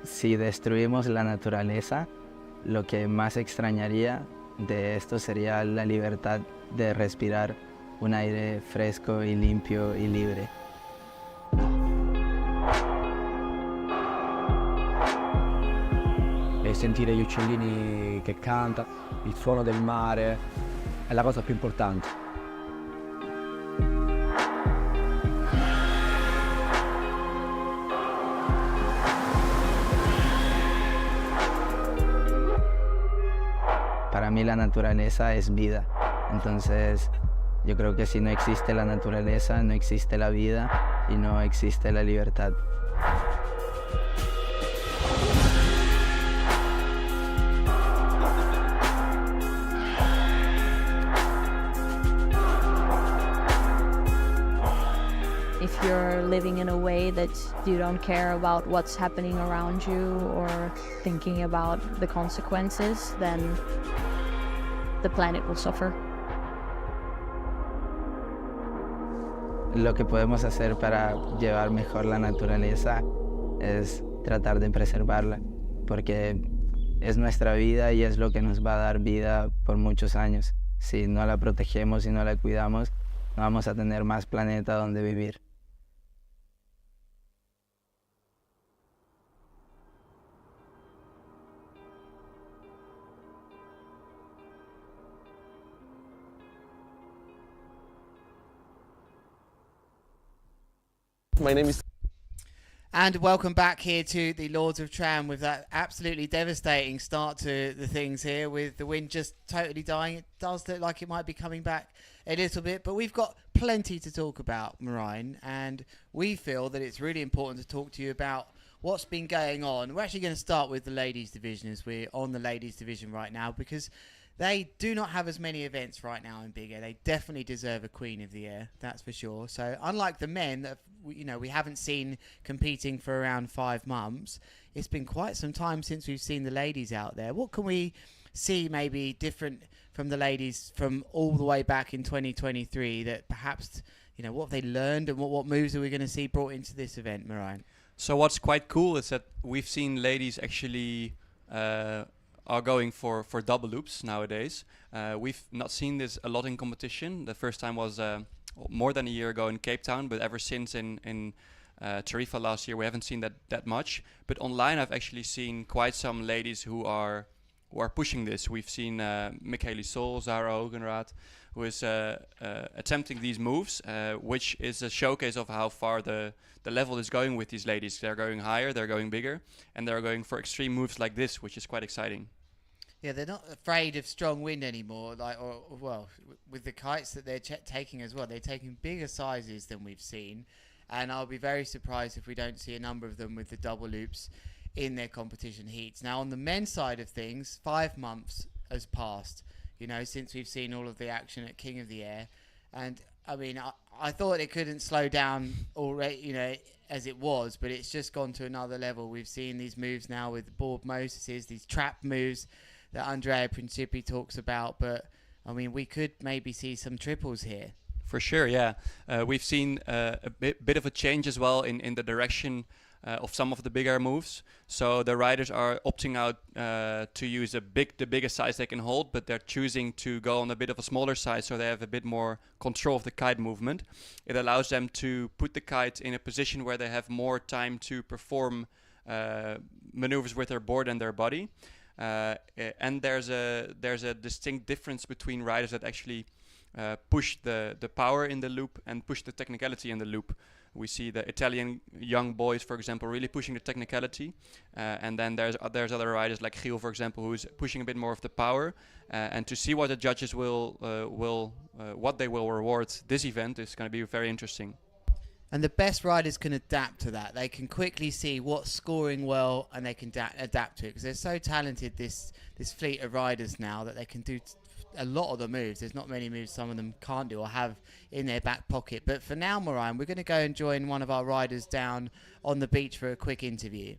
Si destruimos la naturaleza, lo que más extrañaría de esto sería la libertad de respirar un aire fresco y limpio y libre. e sentire gli uccellini che cantano, il suono del mare, è la cosa più importante. Para mí la naturaleza es vida, entonces yo creo que si no existe la naturaleza, no existe la vida y no existe la libertad. If you're living in a way that you don't care about what's happening around you or thinking about the consequences, then the planet will suffer. Lo que podemos hacer para llevar mejor la naturaleza es tratar de preservarla, porque es nuestra vida y es lo que nos va a dar vida por muchos años. Si no la protegemos y no la cuidamos, no vamos a tener más planeta donde vivir. My name is... And welcome back here to the Lords of Tram with that absolutely devastating start to the things here with the wind just totally dying. It does look like it might be coming back a little bit, but we've got plenty to talk about, Marijn, and we feel that it's really important to talk to you about what's been going on. We're actually going to start with the ladies division as we're on the ladies division right now because they do not have as many events right now in Big Air. They definitely deserve a Queen of the Air, that's for sure. So unlike the men that we haven't seen competing for around 5 months, it's been quite some time since we've seen the ladies out there. What can we see maybe different from the ladies from all the way back in 2023 that perhaps, what have they learned and what moves are we going to see brought into this event, Marijn? So what's quite cool is that we've seen ladies actually are going for double loops nowadays. We've not seen this a lot in competition. The first time was more than a year ago in Cape Town, but ever since in Tarifa last year we haven't seen that much. But online I've actually seen quite some ladies who are pushing this. We've seen Michaeli Sol, Zara Hogenraad, who is attempting these moves, which is a showcase of how far the level is going with these ladies. They're going higher, they're going bigger, and they're going for extreme moves like this, which is quite exciting. Yeah, they're not afraid of strong wind anymore. With the kites that they're taking as well, they're taking bigger sizes than we've seen, and I'll be very surprised if we don't see a number of them with the double loops in their competition heats. Now, on the men's side of things, 5 months has passed, since we've seen all of the action at King of the Air, and I mean, I thought it couldn't slow down already, as it was, but it's just gone to another level. We've seen these moves now with board Moses, these trap moves that Andrea Principi talks about, but I mean, we could maybe see some triples here. For sure, yeah. We've seen a bit of a change as well in the direction of some of the bigger moves. So the riders are opting out to use the biggest size they can hold, but they're choosing to go on a bit of a smaller size so they have a bit more control of the kite movement. It allows them to put the kite in a position where they have more time to perform maneuvers with their board and their body. And there's a distinct difference between riders that actually push the power in the loop and push the technicality in the loop. We see the Italian young boys, for example, really pushing the technicality, and then there's other riders like Giel, for example, who's pushing a bit more of the power. And to see what the judges will reward this event is going to be very interesting. And the best riders can adapt to that. They can quickly see what's scoring well, and they can adapt to it because they're so talented. This fleet of riders now that they can do a lot of the moves. There's not many moves some of them can't do or have in their back pocket. But for now, Marijn, we're going to go and join one of our riders down on the beach for a quick interview.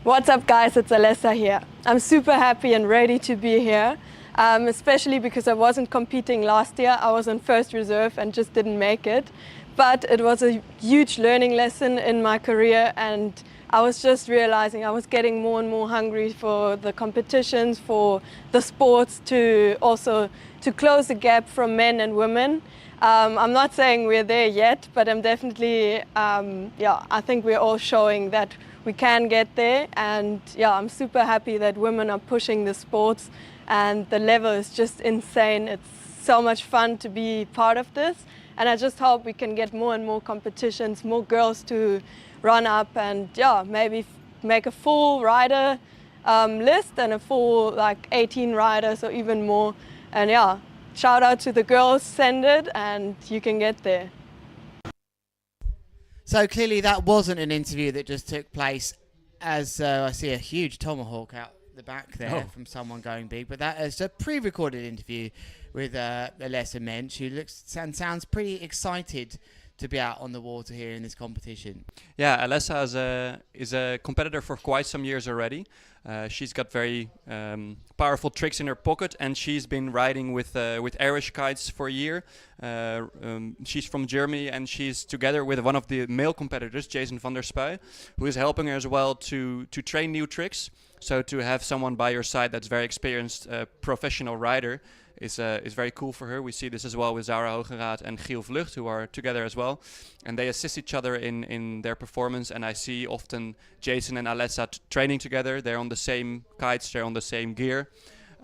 What's up, guys? It's Alessa here. I'm super happy and ready to be here. Especially because I wasn't competing last year. I was on first reserve and just didn't make it. But it was a huge learning lesson in my career, and I was just realizing I was getting more and more hungry for the competitions, for the sports, to close the gap from men and women. I'm not saying we're there yet, but I'm definitely, I think we're all showing that we can get there. And yeah, I'm super happy that women are pushing the sports, and the level is just insane. It's so much fun to be part of this, and I just hope we can get more and more competitions, more girls to run up, and yeah, maybe make a full rider list and a full like 18 riders or even more. And yeah, shout out to the girls, send it and you can get there. So clearly that wasn't an interview that just took place, as I see a huge tomahawk out the back there from someone going big, but that is a pre-recorded interview with Alessa Mensch, who looks and sounds pretty excited to be out on the water here in this competition. Yeah, Alessa is a competitor for quite some years already. She's got very powerful tricks in her pocket, and she's been riding with Irish kites for a year. She's from Germany, and she's together with one of the male competitors, Jason van der Spuy, who is helping her as well to train new tricks. So to have someone by your side that's very experienced professional rider is very cool for her. We see this as well with Zara Hogeraad and Giel Vlucht, who are together as well, and they assist each other in their performance. And I see often Jason and Alessa training together. They're on the same kites, they're on the same gear.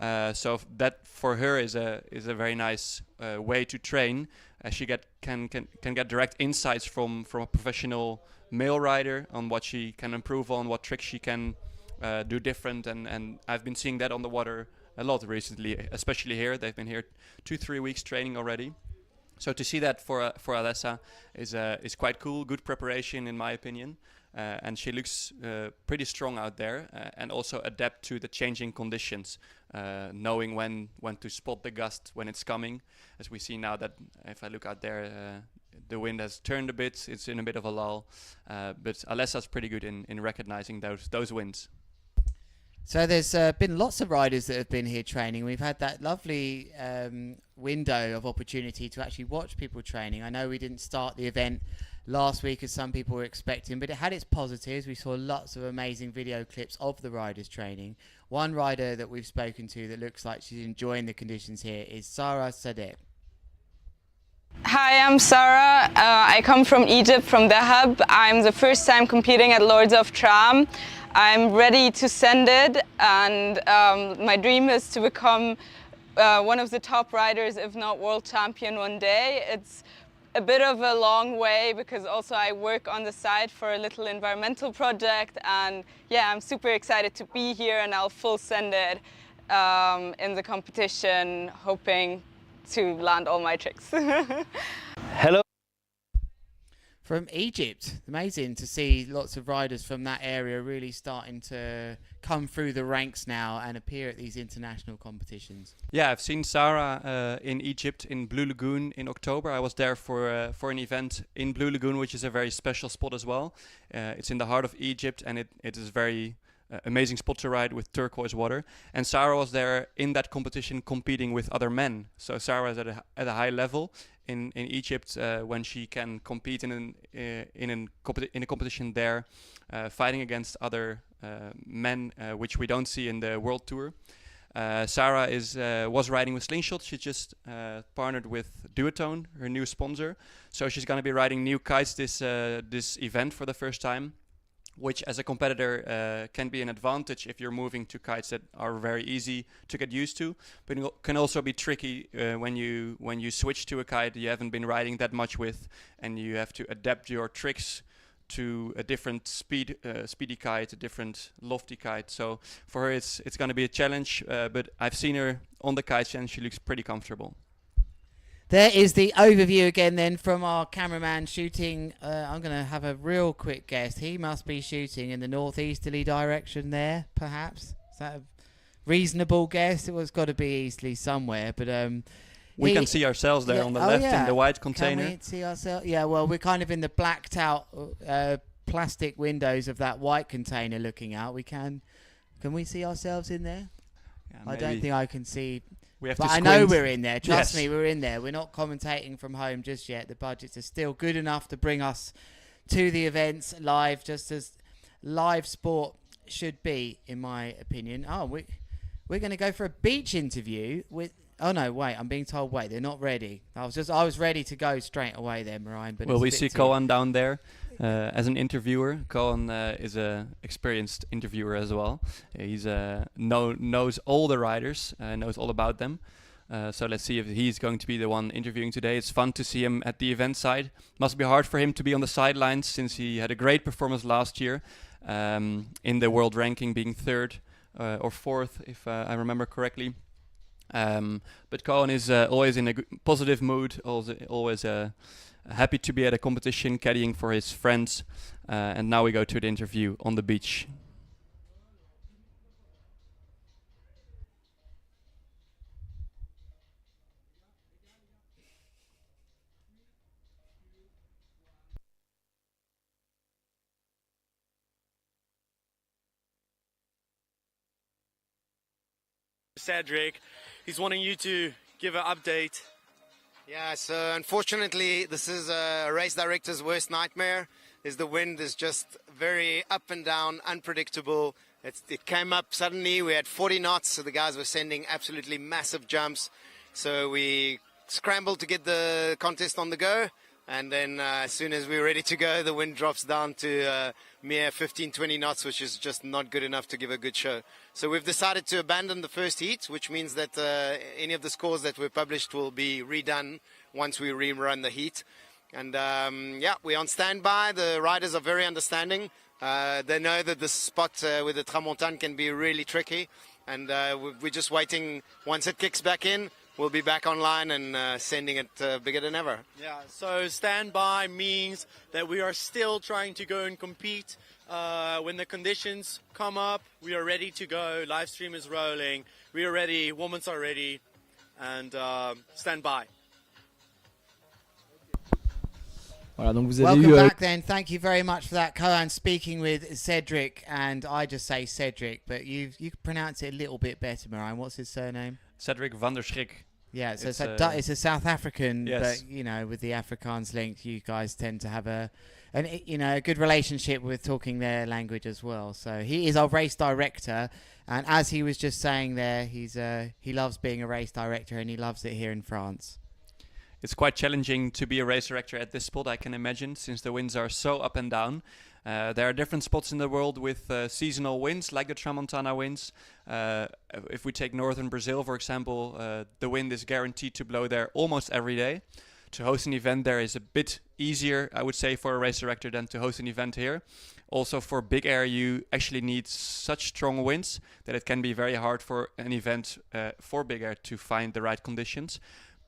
So that for her is a very nice way to train. She can get direct insights from a professional male rider on what she can improve on, what tricks she can do different, and I've been seeing that on the water a lot recently, especially here. They've been here 2-3 weeks training already. So to see that for Alessa is quite cool. Good preparation in my opinion, and she looks pretty strong out there, and also adapt to the changing conditions, knowing when to spot the gust when it's coming. As we see now that if I look out there, the wind has turned a bit. It's in a bit of a lull, but Alessa's pretty good in recognizing those winds. So there's been lots of riders that have been here training. We've had that lovely window of opportunity to actually watch people training. I know we didn't start the event last week as some people were expecting, but it had its positives. We saw lots of amazing video clips of the riders training. One rider that we've spoken to that looks like she's enjoying the conditions here is Sarah Sadeh. Hi, I'm Sarah. I come from Egypt, from the hub. I'm the first time competing at Lords of Tram. I'm ready to send it, and my dream is to become one of the top riders, if not world champion one day. It's a bit of a long way because also I work on the side for a little environmental project, and yeah, I'm super excited to be here, and I'll full send it in the competition, hoping to land all my tricks. Hello. From Egypt, amazing to see lots of riders from that area really starting to come through the ranks now and appear at these international competitions. Yeah, I've seen Sarah in Egypt, in Blue Lagoon in October. I was there for an event in Blue Lagoon, which is a very special spot as well. It's in the heart of Egypt, and it is very amazing spot to ride with turquoise water. And Sarah was there in that competition competing with other men. So Sarah is at a high level in Egypt when she can compete in a competition there, fighting against other men, which we don't see in the World Tour. Sarah was riding with Slingshot. She just partnered with Duotone, her new sponsor. So she's going to be riding new kites this event for the first time, which as a competitor can be an advantage if you're moving to kites that are very easy to get used to, but it can also be tricky when you switch to a kite you haven't been riding that much with, and you have to adapt your tricks to a different speedy kite, a different lofty kite. So for her it's going to be a challenge, but I've seen her on the kites and she looks pretty comfortable. There is the overview again then from our cameraman shooting. I'm going to have a real quick guess. He must be shooting in the northeasterly direction there, perhaps. Is that a reasonable guess? It was got to be easterly somewhere, but we can see ourselves there on the left in the white container. Can we see ourselves? Yeah, well, we're kind of in the blacked out plastic windows of that white container looking out. Can we see ourselves in there? Yeah, I don't think I can see. But I know we're in there. Trust me, we're in there. We're not commentating from home just yet. The budgets are still good enough to bring us to the events live, just as live sport should be, in my opinion. Oh, we're going to go for a beach interview with Oh no, wait! I'm being told wait. They're not ready. I was ready to go straight away there, Marijn. But well, we see Koan down there as an interviewer. Koan is a experienced interviewer as well. He's knows all the riders, knows all about them. So let's see if he's going to be the one interviewing today. It's fun to see him at the event side. Must be hard for him to be on the sidelines since he had a great performance last year in the world ranking, being third or fourth, if I remember correctly. But Koan is always in a positive mood, always happy to be at a competition, caddying for his friends. And now we go to the interview on the beach. Cedric, he's wanting you to give an update. Yeah, so unfortunately, this is a race director's worst nightmare. The wind is just very up and down, unpredictable. It came up suddenly. We had 40 knots, so the guys were sending absolutely massive jumps. So we scrambled to get the contest on the go. And then as soon as we were ready to go, the wind drops down to mere 15, 20 knots, which is just not good enough to give a good show. So we've decided to abandon the first heat, which means that any of the scores that were published will be redone once we rerun the heat. And yeah, we're on standby. The riders are very understanding. They know that the spot with the Tramontana can be really tricky. And we're just waiting. Once it kicks back in, we'll be back online and sending it bigger than ever. Yeah, so standby means that we are still trying to go and compete. When the conditions come up, we are ready to go. Livestream is rolling. We are ready. Women's are ready. And stand by. Voilà, donc vous avez Welcome back then. Thank you very much for that, Koan, speaking with Cedric. And I just say Cedric, but you pronounce it a little bit better, Marijn. What's his surname? Cedric van der Schrik. Yeah, so it's a South African, yes. But, you know, with the Afrikaans link, you guys tend to have a good relationship with talking their language as well. So he is our race director, and as he was just saying there, he loves being a race director and he loves it here in France. It's quite challenging to be a race director at this spot, I can imagine, since the winds are so up and down. There are different spots in the world with seasonal winds, like the Tramontana winds. If we take northern Brazil, for example, the wind is guaranteed to blow there almost every day. To host an event there is a bit easier, I would say, for a race director than to host an event here. Also, for big air, you actually need such strong winds that it can be very hard for an event for big air to find the right conditions.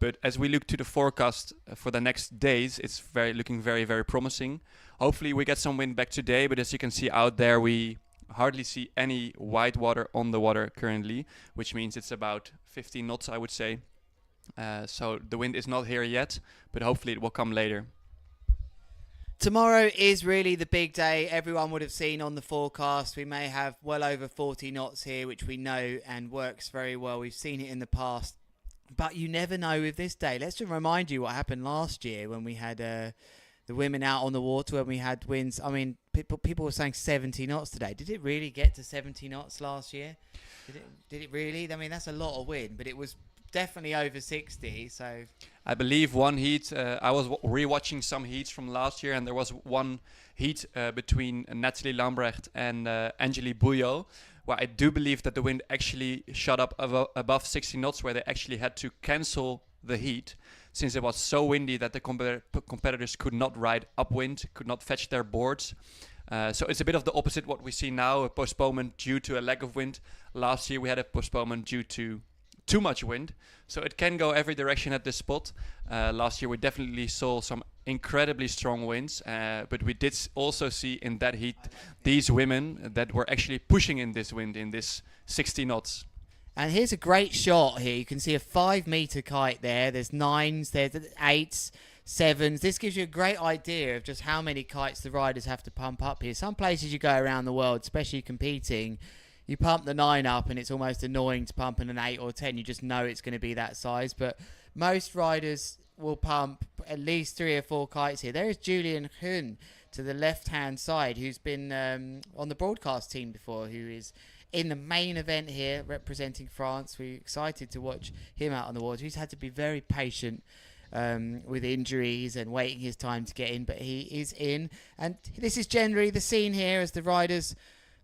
But as we look to the forecast for the next days, it's looking very, very promising. Hopefully we get some wind back today, but as you can see out there, we hardly see any white water on the water currently, which means it's about 15 knots, I would say. So the wind is not here yet, but hopefully it will come later. Tomorrow is really the big day. Everyone would have seen on the forecast. We may have well over 40 knots here, which we know and works very well. We've seen it in the past. But you never know with this day. Let's just remind you what happened last year when we had the women out on the water, when we had winds. I mean, people were saying 70 knots today. Did it really get to 70 knots last year? Did it really? I mean, that's a lot of wind, but it was definitely over 60. So I believe one heat, I was rewatching some heats from last year, and there was one heat between Nathalie Lambrecht and Angélique Bouillot, where I do believe that the wind actually shot up above 60 knots, where they actually had to cancel the heat since it was so windy that the competitors could not ride upwind, could not fetch their boards. So it's a bit of the opposite what we see now, a postponement due to a lack of wind. Last year we had a postponement due to too much wind, so it can go every direction at this spot. Last year we definitely saw some incredibly strong winds, but we did also see in that heat these women that were actually pushing in this wind, in this 60 knots. And here's a great shot here. You can see a 5-meter kite there. There's 9s, there's 8s, 7s. This gives you a great idea of just how many kites the riders have to pump up here. Some places you go around the world, especially competing, you pump the 9 up and it's almost annoying to pump in an 8 or 10. You just know it's going to be that size. But most riders will pump at least 3 or 4 kites here. There is Julian Hun to the left-hand side, who's been on the broadcast team before, who is in the main event here, representing France. We're excited to watch him out on the water. He's had to be very patient with injuries and waiting his time to get in, but he is in. And this is generally the scene here as the riders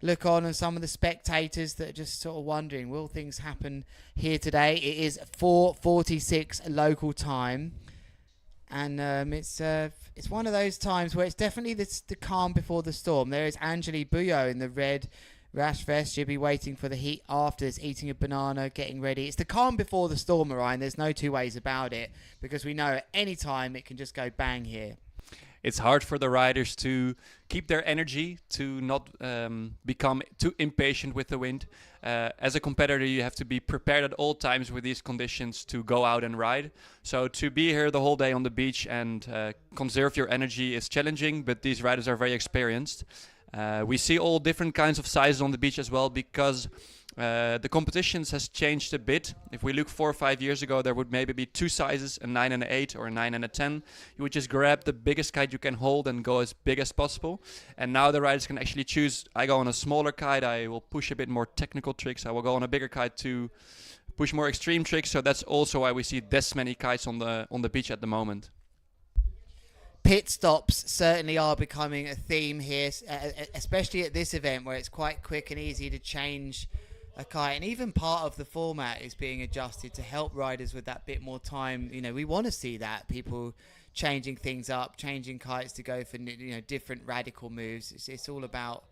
look on, and some of the spectators that are just sort of wondering, will things happen here today? It is 4:46 local time, and it's one of those times where it's definitely the calm before the storm. There is Angeli Bouillot in the red rash vest. She'll be waiting for the heat after this, eating a banana, getting ready. It's the calm before the storm, Orion. There's no two ways about it, because we know at any time it can just go bang here. It's hard for the riders to keep their energy, to not become too impatient with the wind. As a competitor, you have to be prepared at all times with these conditions to go out and ride. So to be here the whole day on the beach and conserve your energy is challenging, but these riders are very experienced. We see all different kinds of sizes on the beach as well, because the competitions has changed a bit. If we look 4 or 5 years ago, there would maybe be 2 sizes, a 9 and an 8 or a 9 and a 10. You would just grab the biggest kite you can hold and go as big as possible. And now the riders can actually choose, I go on a smaller kite, I will push a bit more technical tricks. I will go on a bigger kite to push more extreme tricks. So that's also why we see this many kites on the beach at the moment. Pit stops certainly are becoming a theme here, especially at this event where it's quite quick and easy to change a kite, and even part of the format is being adjusted to help riders with that bit more time. You know, we want to see that, people changing things up, changing kites to go for, you know, different radical moves. It's all about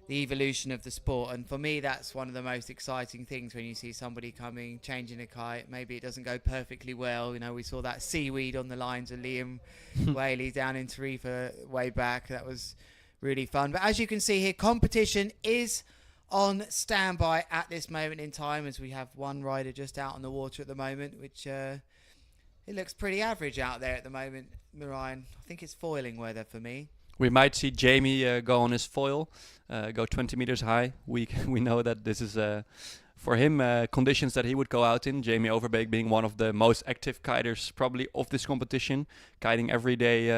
the evolution of the sport, and for me that's one of the most exciting things when you see somebody coming, changing a kite. Maybe it doesn't go perfectly well. You know, we saw that seaweed on the lines of Liam Whaley down in Tarifa way back. That was really fun. But as you can see here, competition is on standby at this moment in time, as we have one rider just out on the water at the moment, which it looks pretty average out there at the moment, Marion. I think it's foiling weather for me. We might see Jamie go on his foil, go 20 meters high. We know that this is for him conditions that he would go out in. Jamie Overbeek being one of the most active kiters probably of this competition, kiting every day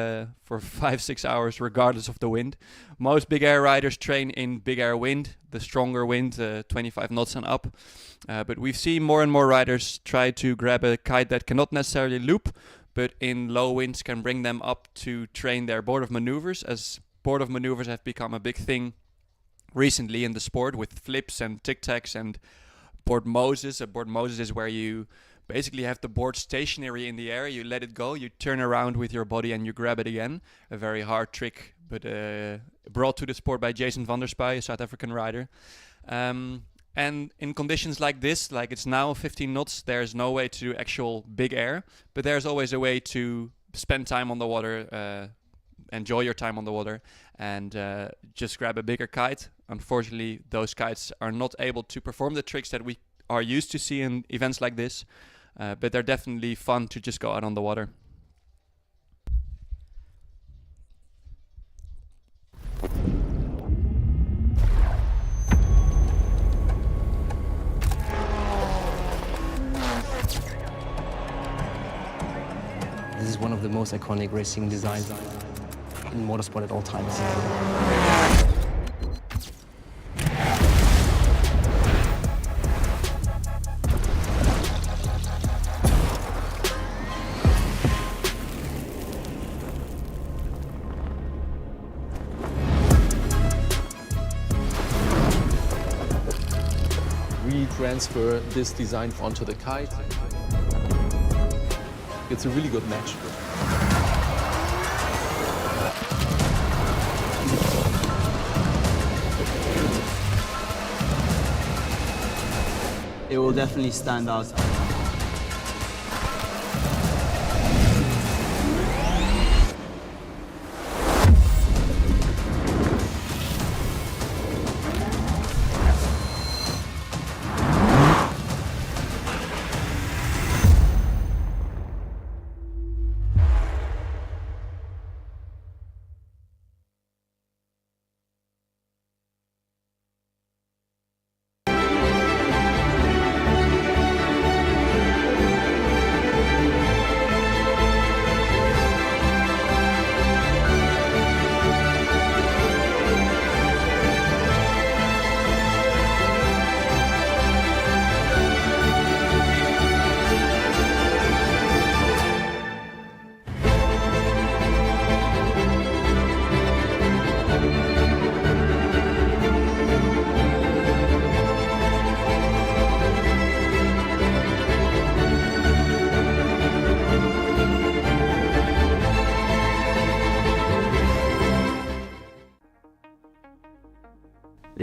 for 5-6 hours regardless of the wind. Most big air riders train in big air wind, the stronger wind, 25 knots and up. But we've seen more and more riders try to grab a kite that cannot necessarily loop, but in low winds can bring them up to train their board of maneuvers, as board of maneuvers have become a big thing recently in the sport with flips and tic-tacs and board Moses. A board Moses is where you basically have the board stationary in the air, you let it go, you turn around with your body and you grab it again. A very hard trick, but brought to the sport by Jason van der Spy, a South African rider. And in conditions like this, like it's now 15 knots, there's no way to do actual big air, but there's always a way to spend time on the water, enjoy your time on the water, and just grab a bigger kite. Unfortunately, those kites are not able to perform the tricks that we are used to see in events like this, but they're definitely fun to just go out on the water. This is one of the most iconic racing designs in motorsport at all times. We transfer this design onto the kite. It's a really good match. It will definitely stand out.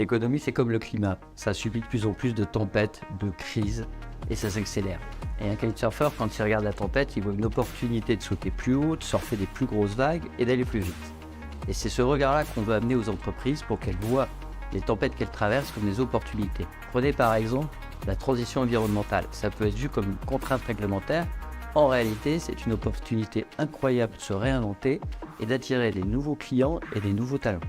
L'économie, c'est comme le climat. Ça subit de plus en plus de tempêtes, de crises, et ça s'accélère. Et un kitesurfer, quand il regarde la tempête, il voit une opportunité de sauter plus haut, de surfer des plus grosses vagues et d'aller plus vite. Et c'est ce regard-là qu'on veut amener aux entreprises pour qu'elles voient les tempêtes qu'elles traversent comme des opportunités. Prenez par exemple la transition environnementale. Ça peut être vu comme une contrainte réglementaire. En réalité, c'est une opportunité incroyable de se réinventer et d'attirer des nouveaux clients et des nouveaux talents.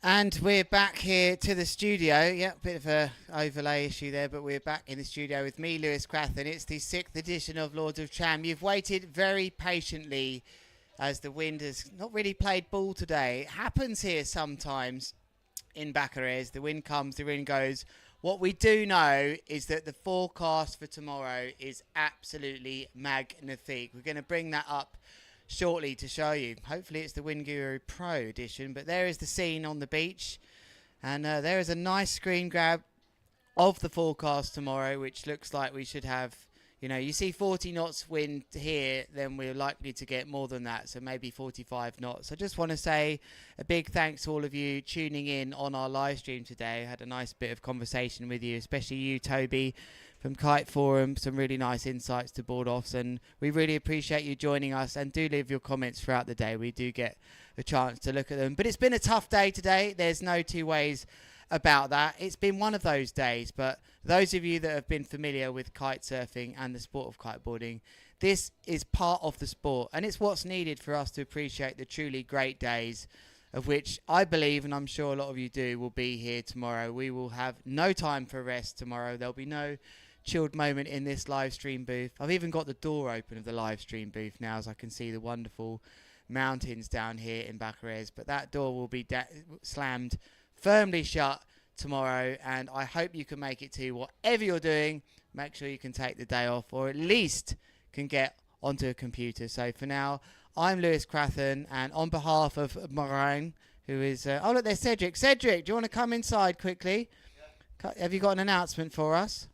And we're back here to the studio. Yeah, bit of a overlay issue there, but we're back in the studio with me, Lewis Crathen. It's the 6th edition of Lords of Tram. You've waited very patiently as the wind has not really played ball today. It happens here sometimes in Barcarès. The wind comes, the wind goes. What we do know is that the forecast for tomorrow is absolutely magnifique. We're going to bring that up shortly to show you. Hopefully it's the Wind Guru Pro edition, but there is the scene on the beach, and there is a nice screen grab of the forecast tomorrow, which looks like we should have, you know, you see 40 knots wind here, then we're likely to get more than that, so maybe 45 knots. I just want to say a big thanks to all of you tuning in on our live stream today. I had a nice bit of conversation with you, especially you, Toby, from Kite Forum, some really nice insights to board offs, and we really appreciate you joining us, and do leave your comments throughout the day. We do get a chance to look at them, but it's been a tough day today. There's no two ways about that. It's been one of those days, but those of you that have been familiar with kite surfing and the sport of kiteboarding, this is part of the sport, and it's what's needed for us to appreciate the truly great days, of which I believe, and I'm sure a lot of you do, will be here tomorrow. We will have no time for rest tomorrow. There'll be no chilled moment in this live stream booth. I've even got the door open of the live stream booth now, as I can see the wonderful mountains down here in Barcarès, but that door will be slammed firmly shut tomorrow, and I hope you can make it to whatever you're doing. Make sure you can take the day off, or at least can get onto a computer. So for now, I'm Lewis Crathen, and on behalf of Marijn, who is oh look, there's Cedric. Cedric, do you want to come inside quickly? Yeah. Have you got an announcement for us?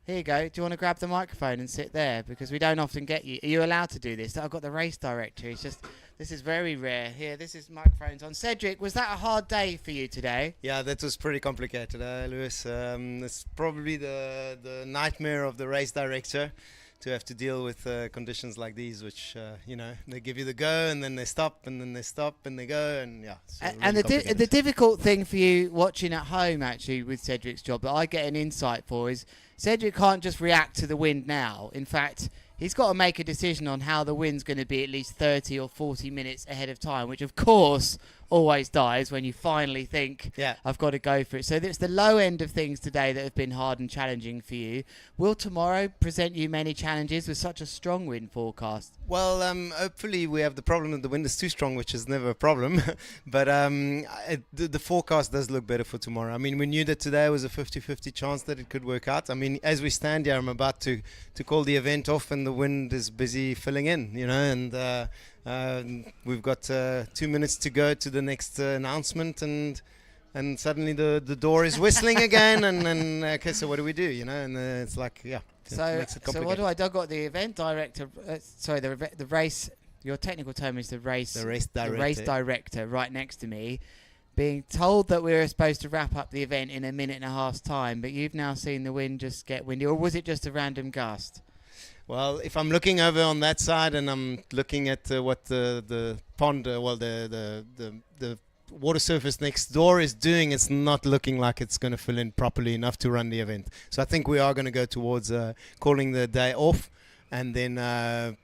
Here you go. Do you want to grab the microphone and sit there? Because we don't often get you. Are you allowed to do this? I've got the race director. It's just, this is very rare. Here, this is microphones on. Cedric, was that a hard day for you today? Yeah, that was pretty complicated, Lewis. It's probably the nightmare of the race director, to have to deal with conditions like these, which, you know, they give you the go, and then they stop, and then they stop, and they go, and yeah. And the difficult thing for you watching at home, actually, with Cedric's job, that I get an insight for, is Cedric can't just react to the wind now. In fact, he's got to make a decision on how the wind's going to be at least 30 or 40 minutes ahead of time, which, of course, always dies when you finally think, yeah, I've got to go for it. So it's the low end of things today that have been hard and challenging for you. Will tomorrow present you many challenges with such a strong wind forecast? Well, hopefully we have the problem that the wind is too strong, which is never a problem. But the forecast does look better for tomorrow. I mean, we knew that today was a 50-50 chance that it could work out. I mean, as we stand here, I'm about to call the event off, and the wind is busy filling in, you know, and we've got 2 minutes to go to the next announcement, and suddenly the door is whistling again, and okay, so what do we do, you know? And it's like, yeah. So what do I do? I've got the event director, sorry, the race, your technical term is the race director right next to me, being told that we were supposed to wrap up the event in a minute and a half's time, but you've now seen the wind just get windy, or was it just a random gust? Well, if I'm looking over on that side and I'm looking at what the pond, the water surface next door is doing, it's not looking like it's going to fill in properly enough to run the event. So I think we are going to go towards calling the day off, and then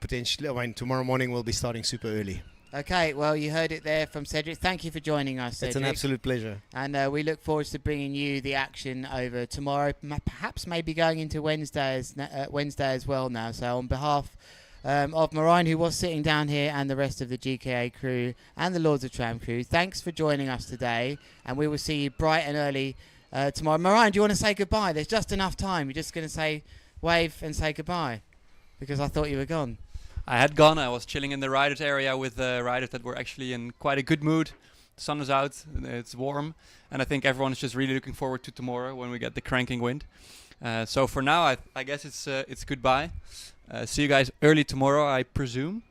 potentially, tomorrow morning we'll be starting super early. Okay, well, you heard it there from Cedric. Thank you for joining us, Cedric. It's an absolute pleasure. And we look forward to bringing you the action over tomorrow, perhaps maybe going into Wednesday as well now. So on behalf of Marijn, who was sitting down here, and the rest of the GKA crew and the Lords of Tram crew, thanks for joining us today, and we will see you bright and early tomorrow. Marijn, do you want to say goodbye? There's just enough time. You're just going to say wave and say goodbye, because I thought you were gone. I had gone. I was chilling in the riders area with riders that were actually in quite a good mood. The sun is out, it's warm, and I think everyone is just really looking forward to tomorrow when we get the cranking wind. So for now, I guess it's goodbye. See you guys early tomorrow, I presume,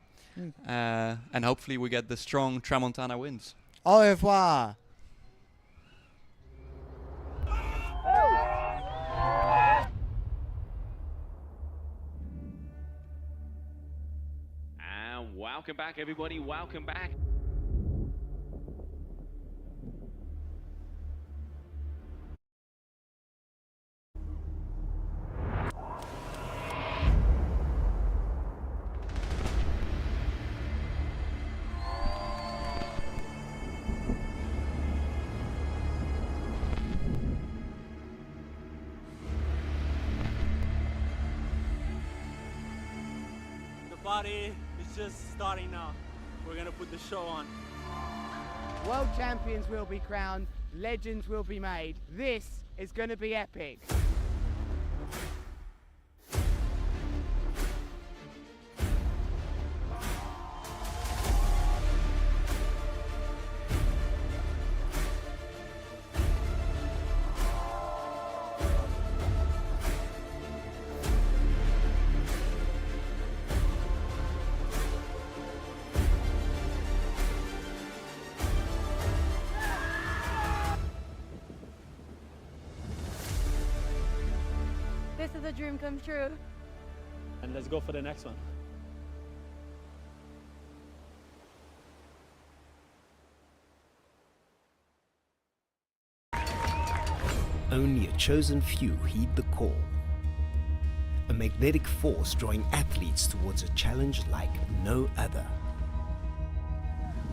and hopefully we get the strong Tramontana winds. Au revoir. Welcome back, everybody. Welcome back. party is just starting now. We're gonna put the show on. World champions will be crowned, legends will be made. This is going to be epic. This is a dream come true. And let's go for the next one. Only a chosen few heed the call. A magnetic force drawing athletes towards a challenge like no other.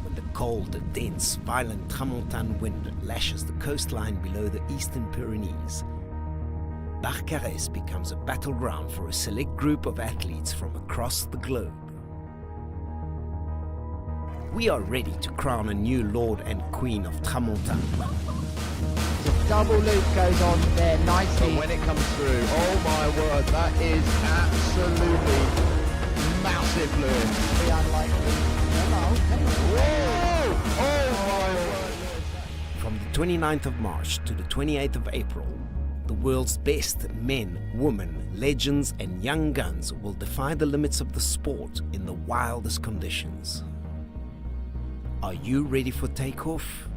When the cold, dense, violent Tramontana wind lashes the coastline below the eastern Pyrenees, Barcarès becomes a battleground for a select group of athletes from across the globe. We are ready to crown a new Lord and Queen of Tramontana. The double loop goes on there nicely. And when it comes through, oh my word, that is absolutely massive fluid. Very unlikely. Whoa! Oh my word. From the 29th of March to the 28th of April, the world's best men, women, legends and young guns will defy the limits of the sport in the wildest conditions. Are you ready for takeoff?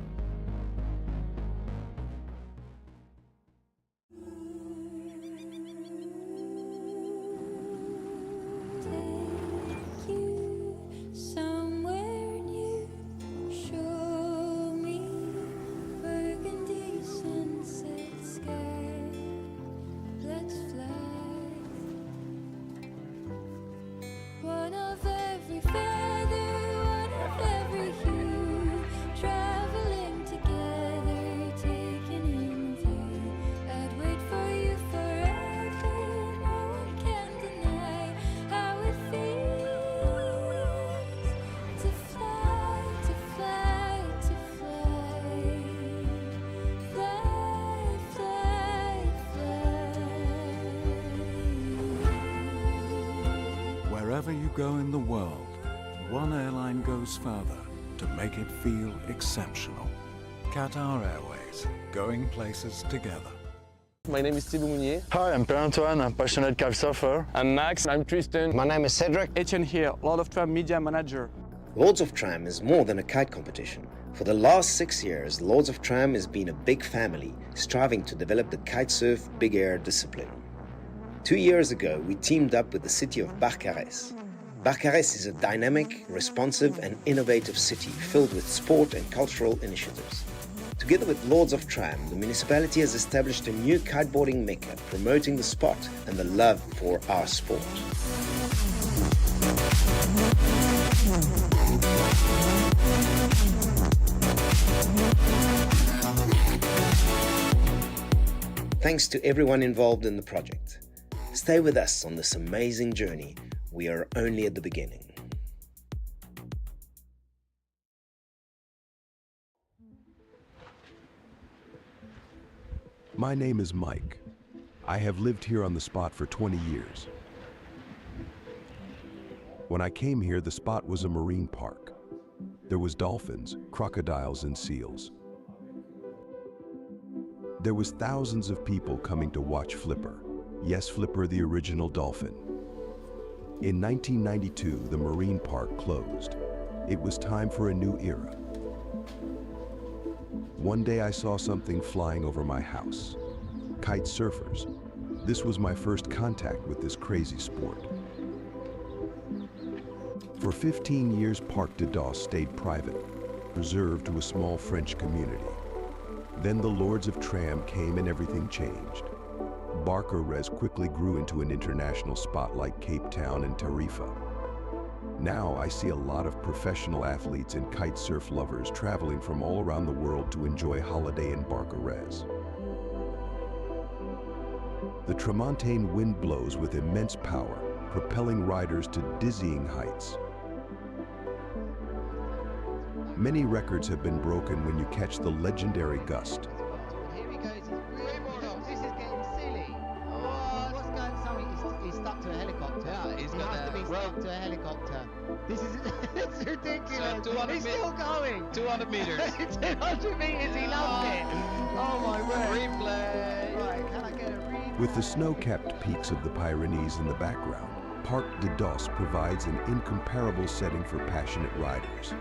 Wherever you go in the world, one airline goes further to make it feel exceptional. Qatar Airways, going places together. My name is Thibaut Mounier. Hi, I'm Pierre-Antoine, I'm passionate kite surfer. I'm Max. I'm Tristan. My name is Cedric. Etienne here, Lord of Tram Media Manager. Lords of Tram is more than a kite competition. For the last 6 years, Lords of Tram has been a big family, striving to develop the kitesurf big air discipline. 2 years ago, we teamed up with the city of Barcarès. Barcarès is a dynamic, responsive and innovative city filled with sport and cultural initiatives. Together with Lords of Tram, the municipality has established a new kiteboarding mecca, promoting the sport and the love for our sport. Thanks to everyone involved in the project. Stay with us on this amazing journey. We are only at the beginning. My name is Mike. I have lived here on the spot for 20 years. When I came here, the spot was a marine park. There was dolphins, crocodiles, and seals. There was thousands of people coming to watch Flipper. Yes, Flipper, the original dolphin. In 1992, the marine park closed. It was time for a new era. One day I saw something flying over my house. Kite surfers. This was my first contact with this crazy sport. For 15 years, Parc de Dos stayed private, reserved to a small French community. Then the Lords of Tram came and everything changed. Barcarès quickly grew into an international spot like Cape Town and Tarifa. Now I see a lot of professional athletes and kite surf lovers traveling from all around the world to enjoy holiday in Barcarès. The Tramontana wind blows with immense power, propelling riders to dizzying heights. Many records have been broken when you catch the legendary gust. Here he goes, this is getting silly. Oh, what's going on? He's stuck to a helicopter. Yeah, he has to be stuck to a helicopter. This is it's ridiculous. He's still going. 200 meters. 200 meters, he loves it. Oh my word. Replay. Right, can I get a replay? With the snow-capped peaks of the Pyrenees in the background, Parc de Dos provides an incomparable setting for passionate riders.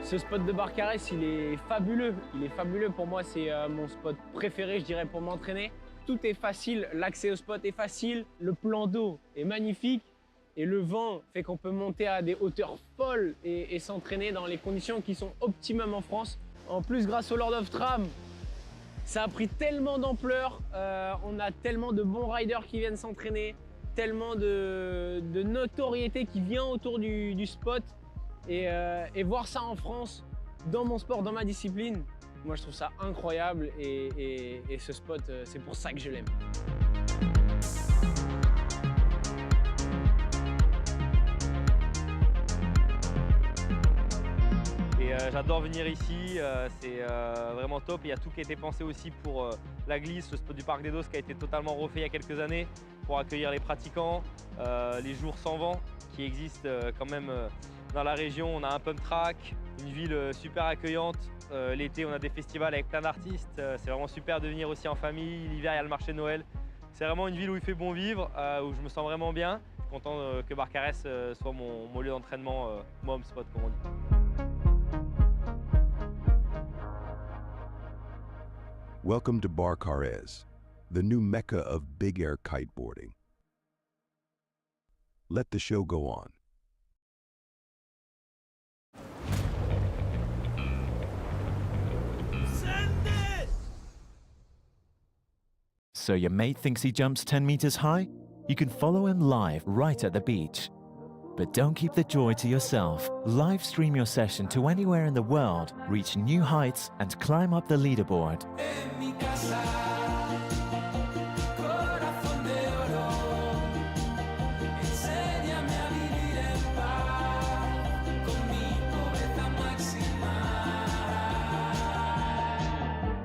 Ce spot de Barcarès, il est fabuleux. Il est fabuleux. Pour moi, c'est mon spot préféré, je dirais, pour m'entraîner. Tout est facile, l'accès au spot est facile, le plan d'eau est magnifique et le vent fait qu'on peut monter à des hauteurs folles et s'entraîner dans les conditions qui sont optimum en France. En plus, grâce au Lord of Tram, ça a pris tellement d'ampleur, on a tellement de bons riders qui viennent s'entraîner, tellement de notoriété qui vient autour du spot et voir ça en France, dans mon sport, dans ma discipline, moi je trouve ça incroyable et ce spot, c'est pour ça que je l'aime. J'adore venir ici, c'est vraiment top. Il y a tout qui a été pensé aussi pour la glisse, le spot du Parc des Dos qui a été totalement refait il y a quelques années pour accueillir les pratiquants, les jours sans vent qui existent quand même dans la région. On a un pump track, une ville super accueillante. L'été, on a des festivals avec plein d'artistes. C'est vraiment super de venir aussi en famille. L'hiver, il y a le marché de Noël. C'est vraiment une ville où il fait bon vivre, où je me sens vraiment bien. Je suis content que Barcarès soit mon lieu d'entraînement, mon home spot comme on dit. Welcome to Barcarès, the new mecca of big air kiteboarding. Let the show go on. So your mate thinks he jumps 10 meters high? You can follow him live right at the beach. But don't keep the joy to yourself. Live stream your session to anywhere in the world, reach new heights, and climb up the leaderboard.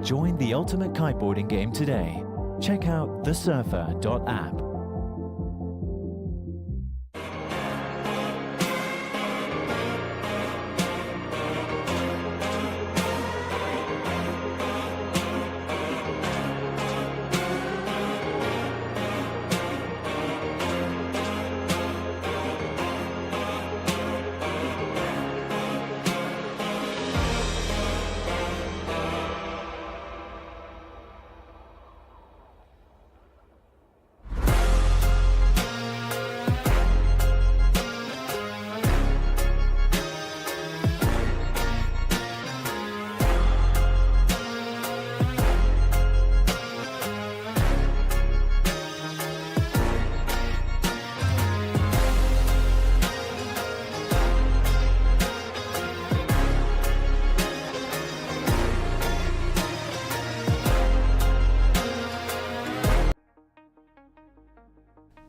Join the ultimate kiteboarding game today. Check out thesurfer.app.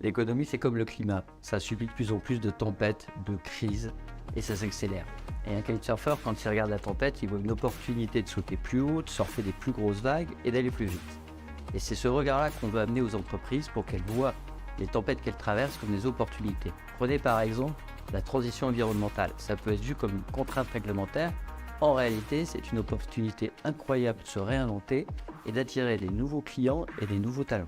L'économie, c'est comme le climat. Ça subit de plus en plus de tempêtes, de crises, et ça s'accélère. Et un kitesurfer, quand il regarde la tempête, il voit une opportunité de sauter plus haut, de surfer des plus grosses vagues et d'aller plus vite. Et c'est ce regard-là qu'on veut amener aux entreprises pour qu'elles voient les tempêtes qu'elles traversent comme des opportunités. Prenez par exemple la transition environnementale. Ça peut être vu comme une contrainte réglementaire. En réalité, c'est une opportunité incroyable de se réinventer et d'attirer des nouveaux clients et des nouveaux talents.